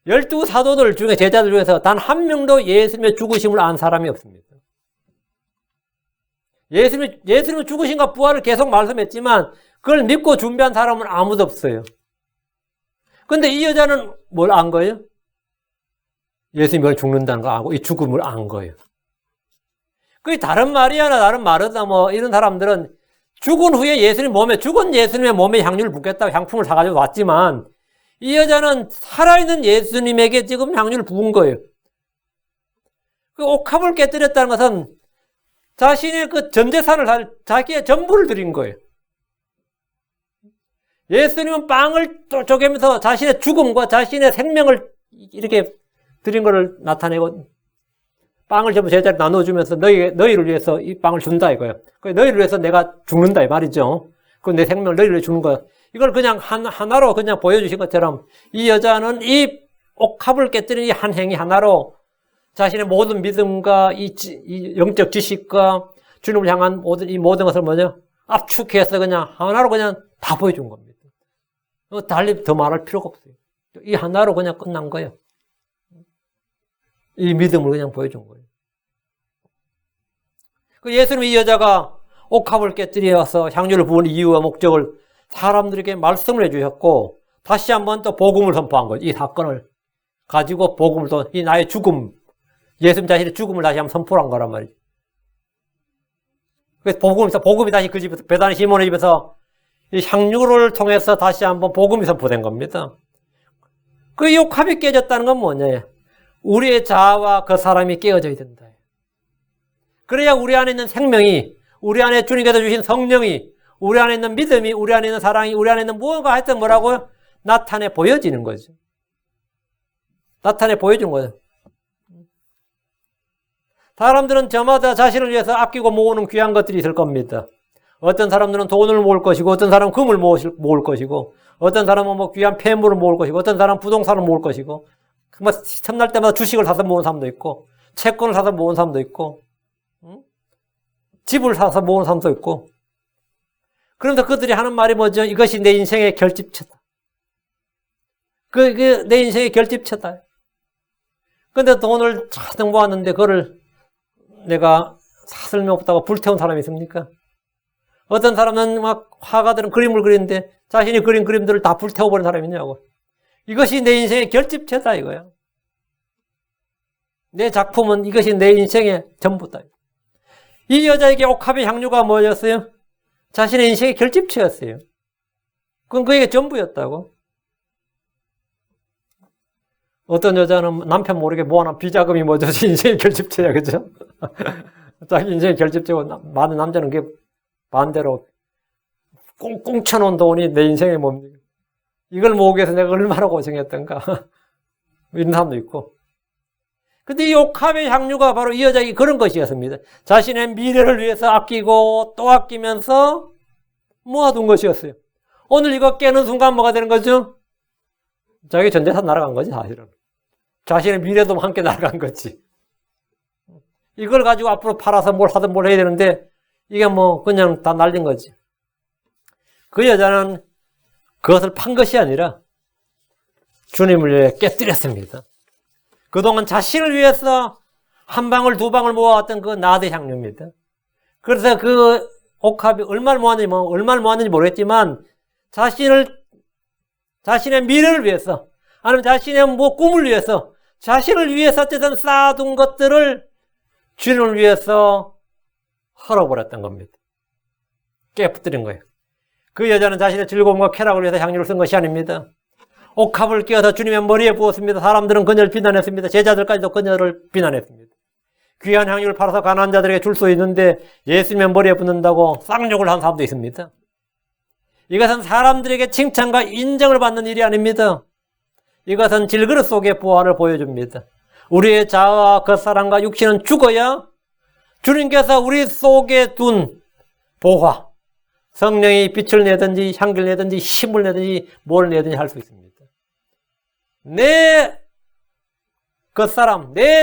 12 사도들 중에 제자들 중에서 단 한 명도 예수님의 죽으심을 안 사람이 없습니다. 예수님의 죽으심과 부활을 계속 말씀했지만 그걸 믿고 준비한 사람은 아무도 없어요. 근데 이 여자는 뭘 안 거예요? 예수님이 죽는다는 거 알고 이 죽음을 안 거예요. 그게 다른 마리아나 다른 마르다 뭐 이런 사람들은 죽은 후에 죽은 예수님의 몸에 향유를 붓겠다고 향품을 사가지고 왔지만 이 여자는 살아있는 예수님에게 지금 향유를 부은 거예요. 그 옥합을 깨뜨렸다는 것은 자신의 그 전 재산을 자기의 전부를 드린 거예요. 예수님은 빵을 쪼개면서 자신의 죽음과 자신의 생명을 이렇게 드린 것을 나타내고 빵을 전부 제자를 나눠주면서 너희를 위해서 이 빵을 준다 이거예요. 너희를 위해서 내가 죽는다 이 말이죠. 그 내 생명을 너희를 위해 주는 거야. 이걸 그냥 하나로 그냥 보여주신 것처럼 이 여자는 이 옥합을 깨뜨린 이 한 행위 하나로 자신의 모든 믿음과 이 영적 지식과 주님을 향한 이 모든 것을 압축해서 그냥 하나로 그냥 다 보여준 겁니다. 달리 더 말할 필요가 없어요. 이 하나로 그냥 끝난 거예요. 이 믿음을 그냥 보여준 거예요. 예수님 이 여자가 옥합을 깨뜨려서 향유를 부은 이유와 목적을 사람들에게 말씀을 해주셨고 다시 한번 또 복음을 선포한 거죠. 이 사건을 가지고 복음을 또 이 나의 죽음, 예수님 자신의 죽음을 다시 한번 선포한 거란 말이죠. 그래서 복음이 다시 그 집에서 베다니 시몬의 집에서 이 향유를 통해서 다시 한번 복음이 선포된 겁니다. 그 옥합이 깨졌다는 건 뭐냐? 우리의 자아와 그 사람이 깨어져야 된다. 그래야 우리 안에 있는 생명이, 우리 안에 주님께서 주신 성령이, 우리 안에 있는 믿음이, 우리 안에 있는 사랑이, 우리 안에 있는 무언가 하여튼 뭐라고요? 나타내 보여지는 거죠. 나타내 보여주는 거죠. 사람들은 저마다 자신을 위해서 아끼고 모으는 귀한 것들이 있을 겁니다. 어떤 사람들은 돈을 모을 것이고, 어떤 사람은 금을 모을 것이고, 어떤 사람은 뭐 귀한 폐물을 모을 것이고, 어떤 사람은 부동산을 모을 것이고, 뭐 틈날 때마다 주식을 사서 모으는 사람도 있고, 채권을 사서 모으는 사람도 있고, 집을 사서 모으는 사람도 있고. 그런데 그들이 하는 말이 뭐죠? 이것이 내 인생의 결집처다. 내 인생의 결집처다. 근데 돈을 잔뜩 모았는데 그거를 내가 쓸모없다고 불태운 사람이 있습니까? 어떤 사람은 막 화가들은 그림을 그리는데 자신이 그린 그림들을 다 불태워버린 사람이 있냐고. 이것이 내 인생의 결집체다 이거야. 내 작품은 이것이 내 인생의 전부다. 이 여자에게 옥합의 향유가 뭐였어요? 자신의 인생의 결집체였어요. 그건 그에게 전부였다고. 어떤 여자는 남편 모르게 모아놓은 비자금이 뭐죠? 인생의 결집체야, 그죠? 자기 인생의 결집체고, 많은 남자는 그게 반대로 꽁꽁 쳐놓은 돈이 내 인생의 뭡니까? 이걸 모으기 위해서 내가 얼마나 고생했던가. 이런 사람도 있고. 근데 이 옥합의 향유가 바로 이 여자에게 그런 것이었습니다. 자신의 미래를 위해서 아끼고 또 아끼면서 모아둔 것이었어요. 오늘 이거 깨는 순간 뭐가 되는 거죠? 자기 전 재산 날아간 거지, 사실은. 자신의 미래도 함께 날아간 거지. 이걸 가지고 앞으로 팔아서 뭘 하든 뭘 해야 되는데 이게 뭐 그냥 다 날린 거지. 그 여자는 그것을 판 것이 아니라 주님을 위해 깨뜨렸습니다. 그동안 자신을 위해서 한 방울 두 방울 모아왔던 그 나대 향유입니다. 그래서 그 옥합이 얼마를 모았는지 모르겠지만 자신의 미래를 위해서 아니면 자신의 뭐 꿈을 위해서 자신을 위해서 어쨌든 쌓아둔 것들을 주님을 위해서 헐어버렸던 겁니다. 깨부뜨린 거예요. 그 여자는 자신의 즐거움과 쾌락을 위해서 향유를 쓴 것이 아닙니다. 옥합을 끼워서 주님의 머리에 부었습니다. 사람들은 그녀를 비난했습니다. 제자들까지도 그녀를 비난했습니다. 귀한 향유를 팔아서 가난한 자들에게 줄 수 있는데 예수님의 머리에 붓는다고 쌍욕을 한 사람도 있습니다. 이것은 사람들에게 칭찬과 인정을 받는 일이 아닙니다. 이것은 질그릇 속의 부활을 보여줍니다. 우리의 자아와 그 사랑과 육신은 죽어야 주님께서 우리 속에 둔 보화, 성령이 빛을 내든지 향기를 내든지 힘을 내든지 뭘 내든지 할 수 있습니다. 내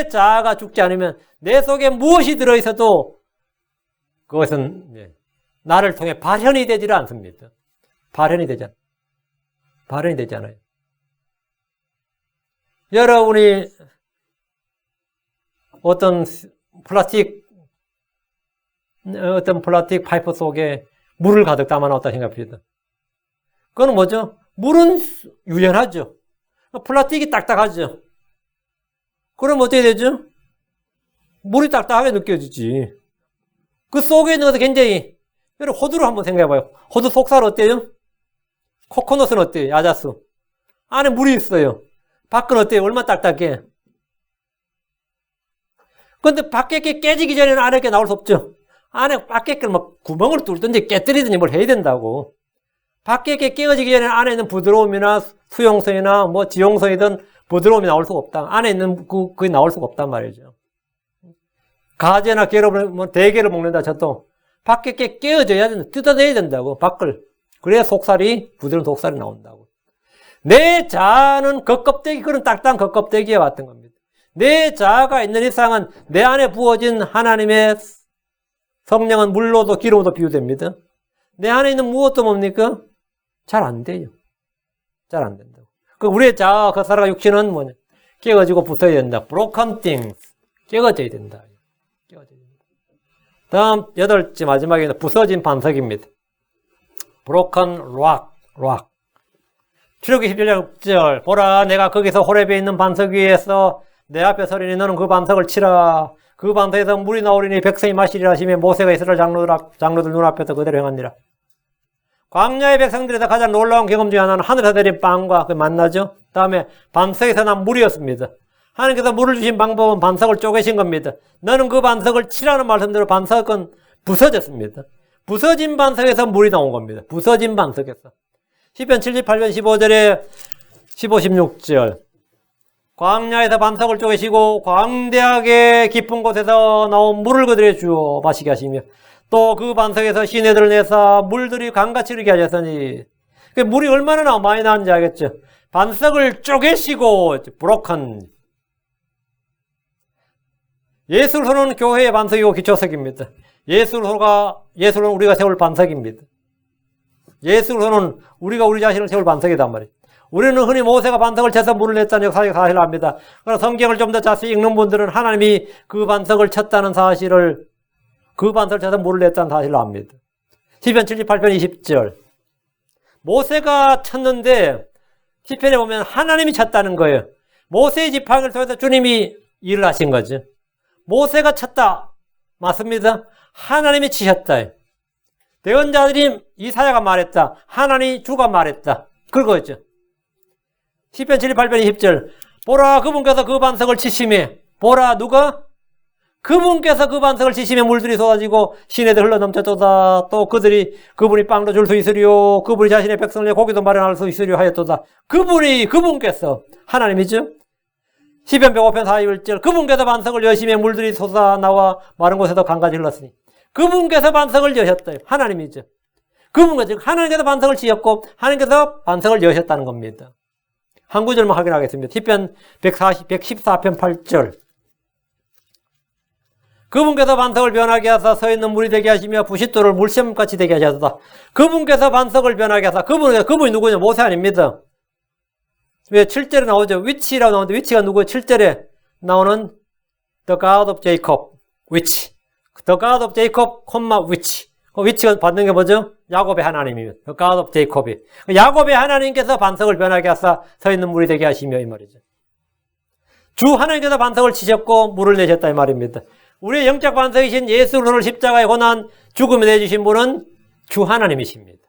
자아가 죽지 않으면 내 속에 무엇이 들어있어도 그것은 나를 통해 발현이 되지를 않습니다. 발현이 되지 않아요. 여러분이 어떤 플라스틱 파이프 속에 물을 가득 담아 놨다 생각합니다. 그건 뭐죠? 물은 유연하죠. 플라스틱이 딱딱하죠. 그럼 어떻게 되죠? 물이 딱딱하게 느껴지지. 그 속에 있는 것은 굉장히, 여러분 호두를 한번 생각해봐요. 호두 속살 어때요? 코코넛은 어때요? 야자수. 안에 물이 있어요. 밖은 어때요? 얼마나 딱딱해? 근데 밖에 게 깨지기 전에는 안에 게 나올 수 없죠. 안에 밖에 게 막 구멍을 뚫든지 깨뜨리든지 뭘 해야 된다고. 밖에 게 깨어지기 전에 안에 있는 부드러움이나 수용성이나 뭐 지용성이든 부드러움이 나올 수가 없다. 안에 있는 그게 나올 수가 없단 말이죠. 가재나 게를 뭐 대게를 먹는다 쳐도 밖에 게 깨어져야 된다. 뜯어내야 된다고. 밖을. 그래야 속살이 부드러운 속살이 나온다고. 내 자아는 겉껍데기, 그런 딱딱한 겉껍데기와 같은 겁니다. 내 자아가 있는 이상은 내 안에 부어진 하나님의 성령은 물로도 기름으로도 비유됩니다. 내 안에 있는 무엇도 뭡니까? 잘 안 돼요. 잘 안 된다고. 그 우리의 자아, 그 살아가 육신은 뭐냐? 깨어지고 붙어야 된다. broken things. 깨어져야 된다. 깨어져야 된다. 다음 8째 마지막에는 부서진 반석입니다. broken rock. 출애굽기 17장 6절. 보라, 내가 거기서 호렙에 있는 반석 위에서 내 앞에 서리니 너는 그 반석을 치라. 그 반석에서 물이 나오리니 백성이 마시리라 하시며 모세가 이스라엘 장로들 눈앞에서 그대로 행하니라. 광야의 백성들에서 가장 놀라운 경험 중에 하나는 하늘에서 내린 빵과 그 만나죠. 다음에 반석에서 난 물이었습니다. 하나님께서 물을 주신 방법은 반석을 쪼개신 겁니다. 너는 그 반석을 치라는 말씀대로 반석은 부서졌습니다. 부서진 반석에서 물이 나온 겁니다. 부서진 반석에서. 시편 78편 15절에 15, 16절. 광야에서 반석을 쪼개시고 광대하게 깊은 곳에서 나온 물을 그들에게 주어 마시게 하시며 또 그 반석에서 시내들을 내사 물들이 강같이 흐르게 하셨으니 물이 얼마나 많이 나왔는지 알겠죠? 반석을 쪼개시고 broken. 예술호는 교회의 반석이고 기초석입니다. 예술호는 우리가 세울 반석입니다. 예술호는 우리가 우리 자신을 세울 반석이단 말이에요. 우리는 흔히 모세가 반석을 쳐서 물을 냈다는 역사를 압니다. 그러나 성경을 좀 더 자세히 읽는 분들은 하나님이 그 반석을 쳤다는 사실을, 그 반석을 쳐서 물을 냈다는 사실을 압니다. 시편 78편 20절. 모세가 쳤는데 시편에 보면 하나님이 쳤다는 거예요. 모세의 지팡이를 통해서 주님이 일을 하신 거죠. 모세가 쳤다. 맞습니다. 하나님이 치셨다. 대언자들이 이사야가 말했다. 하나님이 주가 말했다. 그거죠. 시편 78편 20절. 보라, 그분께서 그 반석을 치심에. 보라, 누가? 그분께서 그 반석을 치심에 물들이 쏟아지고 시내들 흘러 넘쳤도다. 또 그분이 빵도 줄 수 있으리요. 그분이 자신의 백성을 위해 고기도 마련할 수 있으리요 하였도다. 그분께서 하나님이죠. 시편 105편 41절. 그분께서 반석을 여심에 물들이 솟아나와 마른 곳에서 강까지 흘렀으니. 그분께서 반석을 여셨다. 하나님이죠. 그분께서, 하나님께서 반석을 지었고 하나님께서 반석을 여셨다는 겁니다. 한 구절만 확인하겠습니다. 시편 114편 8절. 그분께서 반석을 변하게 하사 서 있는 물이 되게 하시며 부싯돌을 물샘같이 되게 하셨다. 그분께서 반석을 변하게 하사, 그분이 누구냐? 모세 아닙니다. 왜 7절에 나오죠? 위치라고 나오는데 위치가 누구예요? 7절에 나오는 The God of Jacob, 위치. The God of Jacob, 위치. 그 위치가 받는 게 뭐죠? 야곱의 하나님이에요. The God of Jacob이. 야곱의 하나님께서 반석을 변하게 하사 서 있는 물이 되게 하시며 이 말이죠. 주 하나님께서 반석을 치셨고 물을 내셨다 이 말입니다. 우리의 영적 반석이신 예수 그리스도를 십자가에 고난 죽음에 내주신 분은 주 하나님이십니다.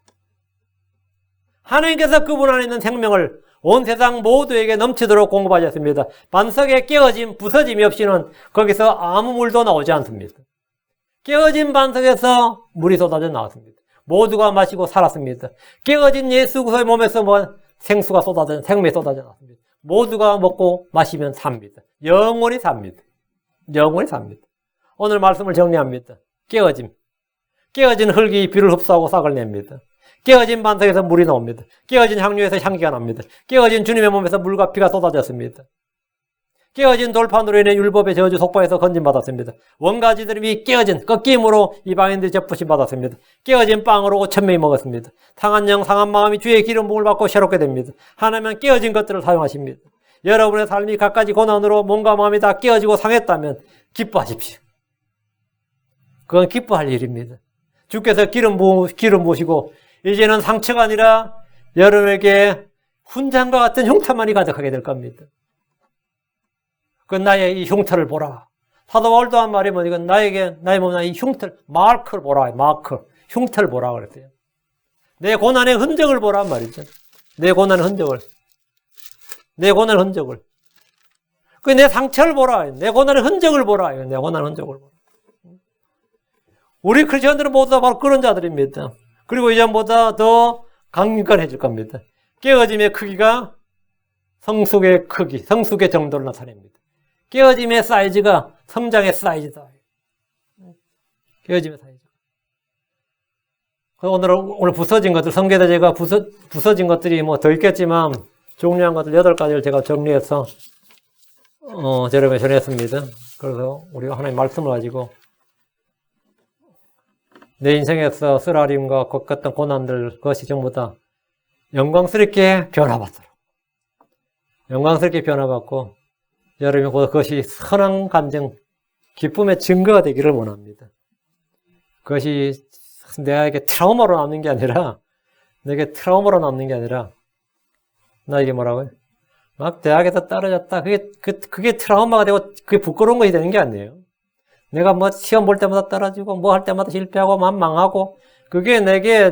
하나님께서 그분 안에 있는 생명을 온 세상 모두에게 넘치도록 공급하셨습니다. 반석에 깨어짐, 부서짐이 없이는 거기서 아무 물도 나오지 않습니다. 깨어진 반석에서 물이 쏟아져 나왔습니다. 모두가 마시고 살았습니다. 깨어진 예수 그리스도의 몸에서 생수가 생명이 쏟아져 나왔습니다. 모두가 먹고 마시면 삽니다. 영원히 삽니다. 영원히 삽니다. 오늘 말씀을 정리합니다. 깨어짐. 깨어진 흙이 비를 흡수하고 싹을 냅니다. 깨어진 반석에서 물이 나옵니다. 깨어진 향유에서 향기가 납니다. 깨어진 주님의 몸에서 물과 피가 쏟아졌습니다. 깨어진 돌판으로 인해 율법의 저주 속박에서 건진받았습니다. 원가지들이 깨어진 꺾임으로 이방인들이 접부심 받았습니다. 깨어진 빵으로 5,000명이 먹었습니다. 상한 영, 상한 마음이 주의 기름 부음을 받고 새롭게 됩니다. 하나님은 깨어진 것들을 사용하십니다. 여러분의 삶이 갖가지 고난으로 몸과 마음이 다 깨어지고 상했다면 기뻐하십시오. 그건 기뻐할 일입니다. 주께서 기름 부으시고 이제는 상처가 아니라 여러분에게 훈장과 같은 흉터만이 가득하게 될 겁니다. 그 나의 이 흉터를 보라. 사도 바울도 한 말이 뭐냐. 나의 몸에 이 흉터를, 마크를 보라. 흉터를 보라 그랬어요. 내 고난의 흔적을 보란 말이죠. 내 고난의 흔적을. 그 내 상처를 보라. 내 고난의 흔적을 보라. 내 고난의 흔적을 보라. 우리 크리스천들은 모두 다 바로 그런 자들입니다. 그리고 이전보다 더 강력해질 겁니다. 깨어짐의 크기가 성숙의 크기, 성숙의 정도를 나타냅니다. 깨어짐의 사이즈가 성장의 사이즈다. 깨어짐의 사이즈. 오늘 부서진 것들, 성경에다 제가 부서진 것들이 뭐 더 있겠지만, 중요한 것들 8가지를 제가 정리해서, 여러분에 전했습니다. 그래서 우리가 하나님 말씀을 가지고, 내 인생에서 쓰라림과 겪었던 고난들, 그것이 전부 다 영광스럽게 변화받도록. 영광스럽게 변화받고, 여러분이 그것이 선한 감정, 기쁨의 증거가 되기를 원합니다. 그것이 내게 트라우마로 남는 게 아니라, 나에게 뭐라고요? 막 대학에서 떨어졌다. 그게 트라우마가 되고, 그게 부끄러운 것이 되는 게 아니에요. 내가 뭐 시험 볼 때마다 떨어지고, 뭐 할 때마다 실패하고, 망하고, 그게 내게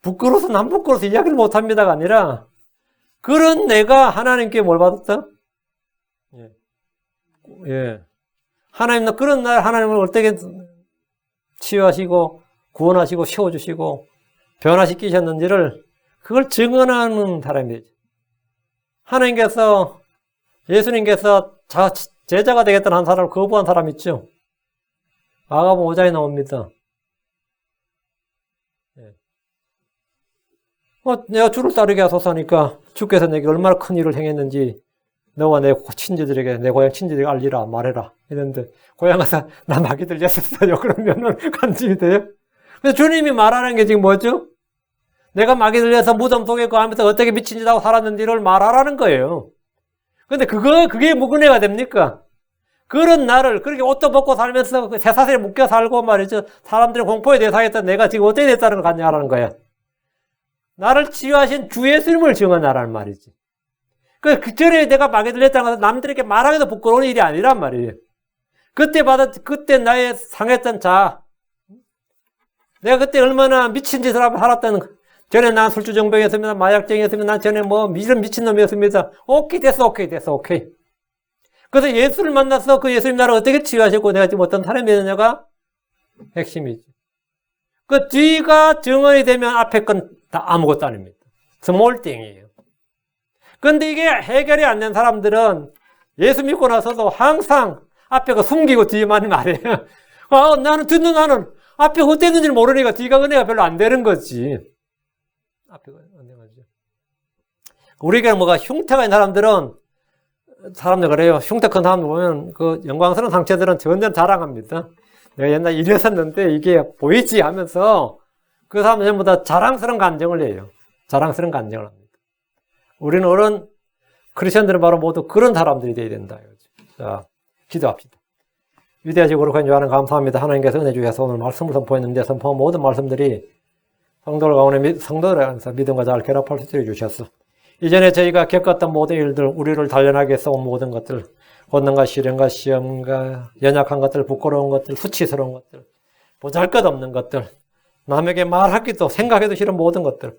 부끄러워서, 난 부끄러워서 이야기를 못 합니다가 아니라, 그런 내가 하나님께 뭘 받았다? 예. 하나님, 그런 날 하나님을 어떻게 치유하시고, 구원하시고, 세워주시고, 변화시키셨는지를, 그걸 증언하는 사람이죠. 하나님께서, 예수님께서 제자가 되겠다는 한 사람을 거부한 사람 있죠? 마가복음 5장에 나옵니다. 내가 주를 따르게 하소서 하니까 주께서 내게 얼마나 큰 일을 행했는지 너와 내 친지들에게, 내 고향 친지들에게 알리라, 말해라. 이랬는데, 고향 가서 나 마귀 들렸었어요. 그러면은 간증이 돼요? 그래서 주님이 말하는 게 지금 뭐죠? 내가 마귀 들려서 무덤 속에 거하면서 어떻게 미친 짓 하고 살았는지를 말하라는 거예요. 근데 그게 무근해가 됩니까? 그런 나를, 그렇게 옷도 벗고 살면서 쇠사슬에 묶여 살고 말이죠. 사람들의 공포에 대사했던 내가 지금 어떻게 됐다는 걸 간증하라는 거야. 나를 치유하신 주 예수님을 증언하라는 말이지. 그 전에 내가 마귀 들렸다는 것은 남들에게 말하기도 부끄러운 일이 아니란 말이에요. 그때 나의 상했던 내가 그때 얼마나 미친 짓을 하고 살았다는 거. 전에 난 술주정병이었습니다. 마약쟁이였습니다. 난 전에 이런 미친놈이었습니다. 오케이. 그래서 예수를 만나서 그 예수님 나를 어떻게 치유하셨고 내가 지금 어떤 사람이 되느냐가 핵심이지. 그 뒤가 증언이 되면 앞에 건 다 아무것도 아닙니다. 스몰 띵이에요. 근데 이게 해결이 안 된 사람들은 예수 믿고 나서도 항상 앞에 거 숨기고 뒤에만 말해요. 나는 앞에 어땠는지 모르니까 뒤가 은혜가 별로 안 되는 거지. 앞에가 은혜가 안 되죠. 우리가 흉터가 있는 사람들 그래요. 흉터 큰 사람들 보면 그 영광스러운 상처들은 전혀 자랑합니다. 내가 옛날에 이랬었는데 이게 보이지 하면서 그 사람들 전부 다 자랑스러운 간증을 해요. 자랑스러운 간증을 합니다. 우리는 어른 크리스천들은 바로 모두 그런 사람들이 되어야 된다. 자, 기도합시다. 위대하시고 거룩한 주하나님 감사합니다. 하나님께서 은혜 주셔서 오늘 말씀을 선포했는데 선포한 모든 말씀들이 성도들 가운데 성도들 안에서 믿음과 잘 결합할 수 있게 주셨어. 이전에 저희가 겪었던 모든 일들, 우리를 단련하게 써온 모든 것들, 권능과 시련과 시험과 연약한 것들, 부끄러운 것들, 수치스러운 것들, 보잘것없는 것들, 남에게 말하기도 생각해도 싫은 모든 것들,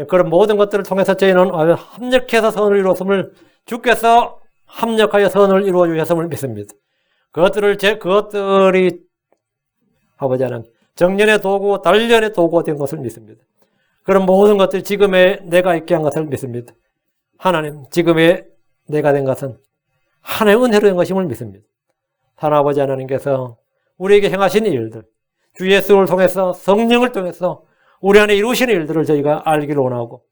그런 모든 것들을 통해서 저희는 합력해서 선을 이루었음을 주께서 합력하여 선을 이루어 주셨음을 믿습니다. 그것들이 아버지 하나님 정련의 도구, 단련의 도구가 된 것을 믿습니다. 그런 모든 것들이 지금의 내가 있게 한 것을 믿습니다. 하나님, 지금의 내가 된 것은 하나님의 은혜로 된 것임을 믿습니다. 하나아버지 하나님께서 우리에게 행하신 일들, 주 예수를 통해서 성령을 통해서 우리 안에 이루시는 일들을 저희가 알기를 원하고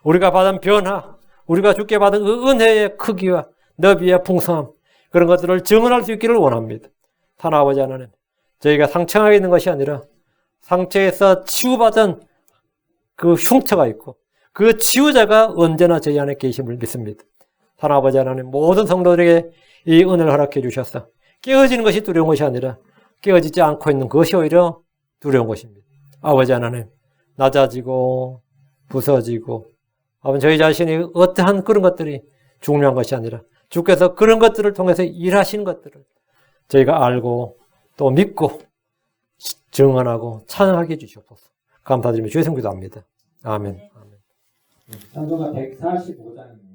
우리가 받은 변화, 우리가 주께 받은 그 은혜의 크기와 너비의 풍성함 그런 것들을 증언할 수 있기를 원합니다. 하나아버지 하나님, 저희가 상처가 있는 것이 아니라 상처에서 치유받은 그 흉터가 있고 그 치유자가 언제나 저희 안에 계심을 믿습니다. 하나님 아버지 하나님 모든 성도들에게 이 은혜를 허락해 주셔서 깨어지는 것이 두려운 것이 아니라 깨어지지 않고 있는 것이 오히려 두려운 것입니다. 아버지 하나님 낮아지고 부서지고 아버지 저희 자신이 어떠한 그런 것들이 중요한 것이 아니라 주께서 그런 것들을 통해서 일하시는 것들을 저희가 알고 또 믿고 증언하고 찬양하게 해주시옵소서. 감사드리며 주의 성기도합니다. 아멘. 찬송가 145장입니다.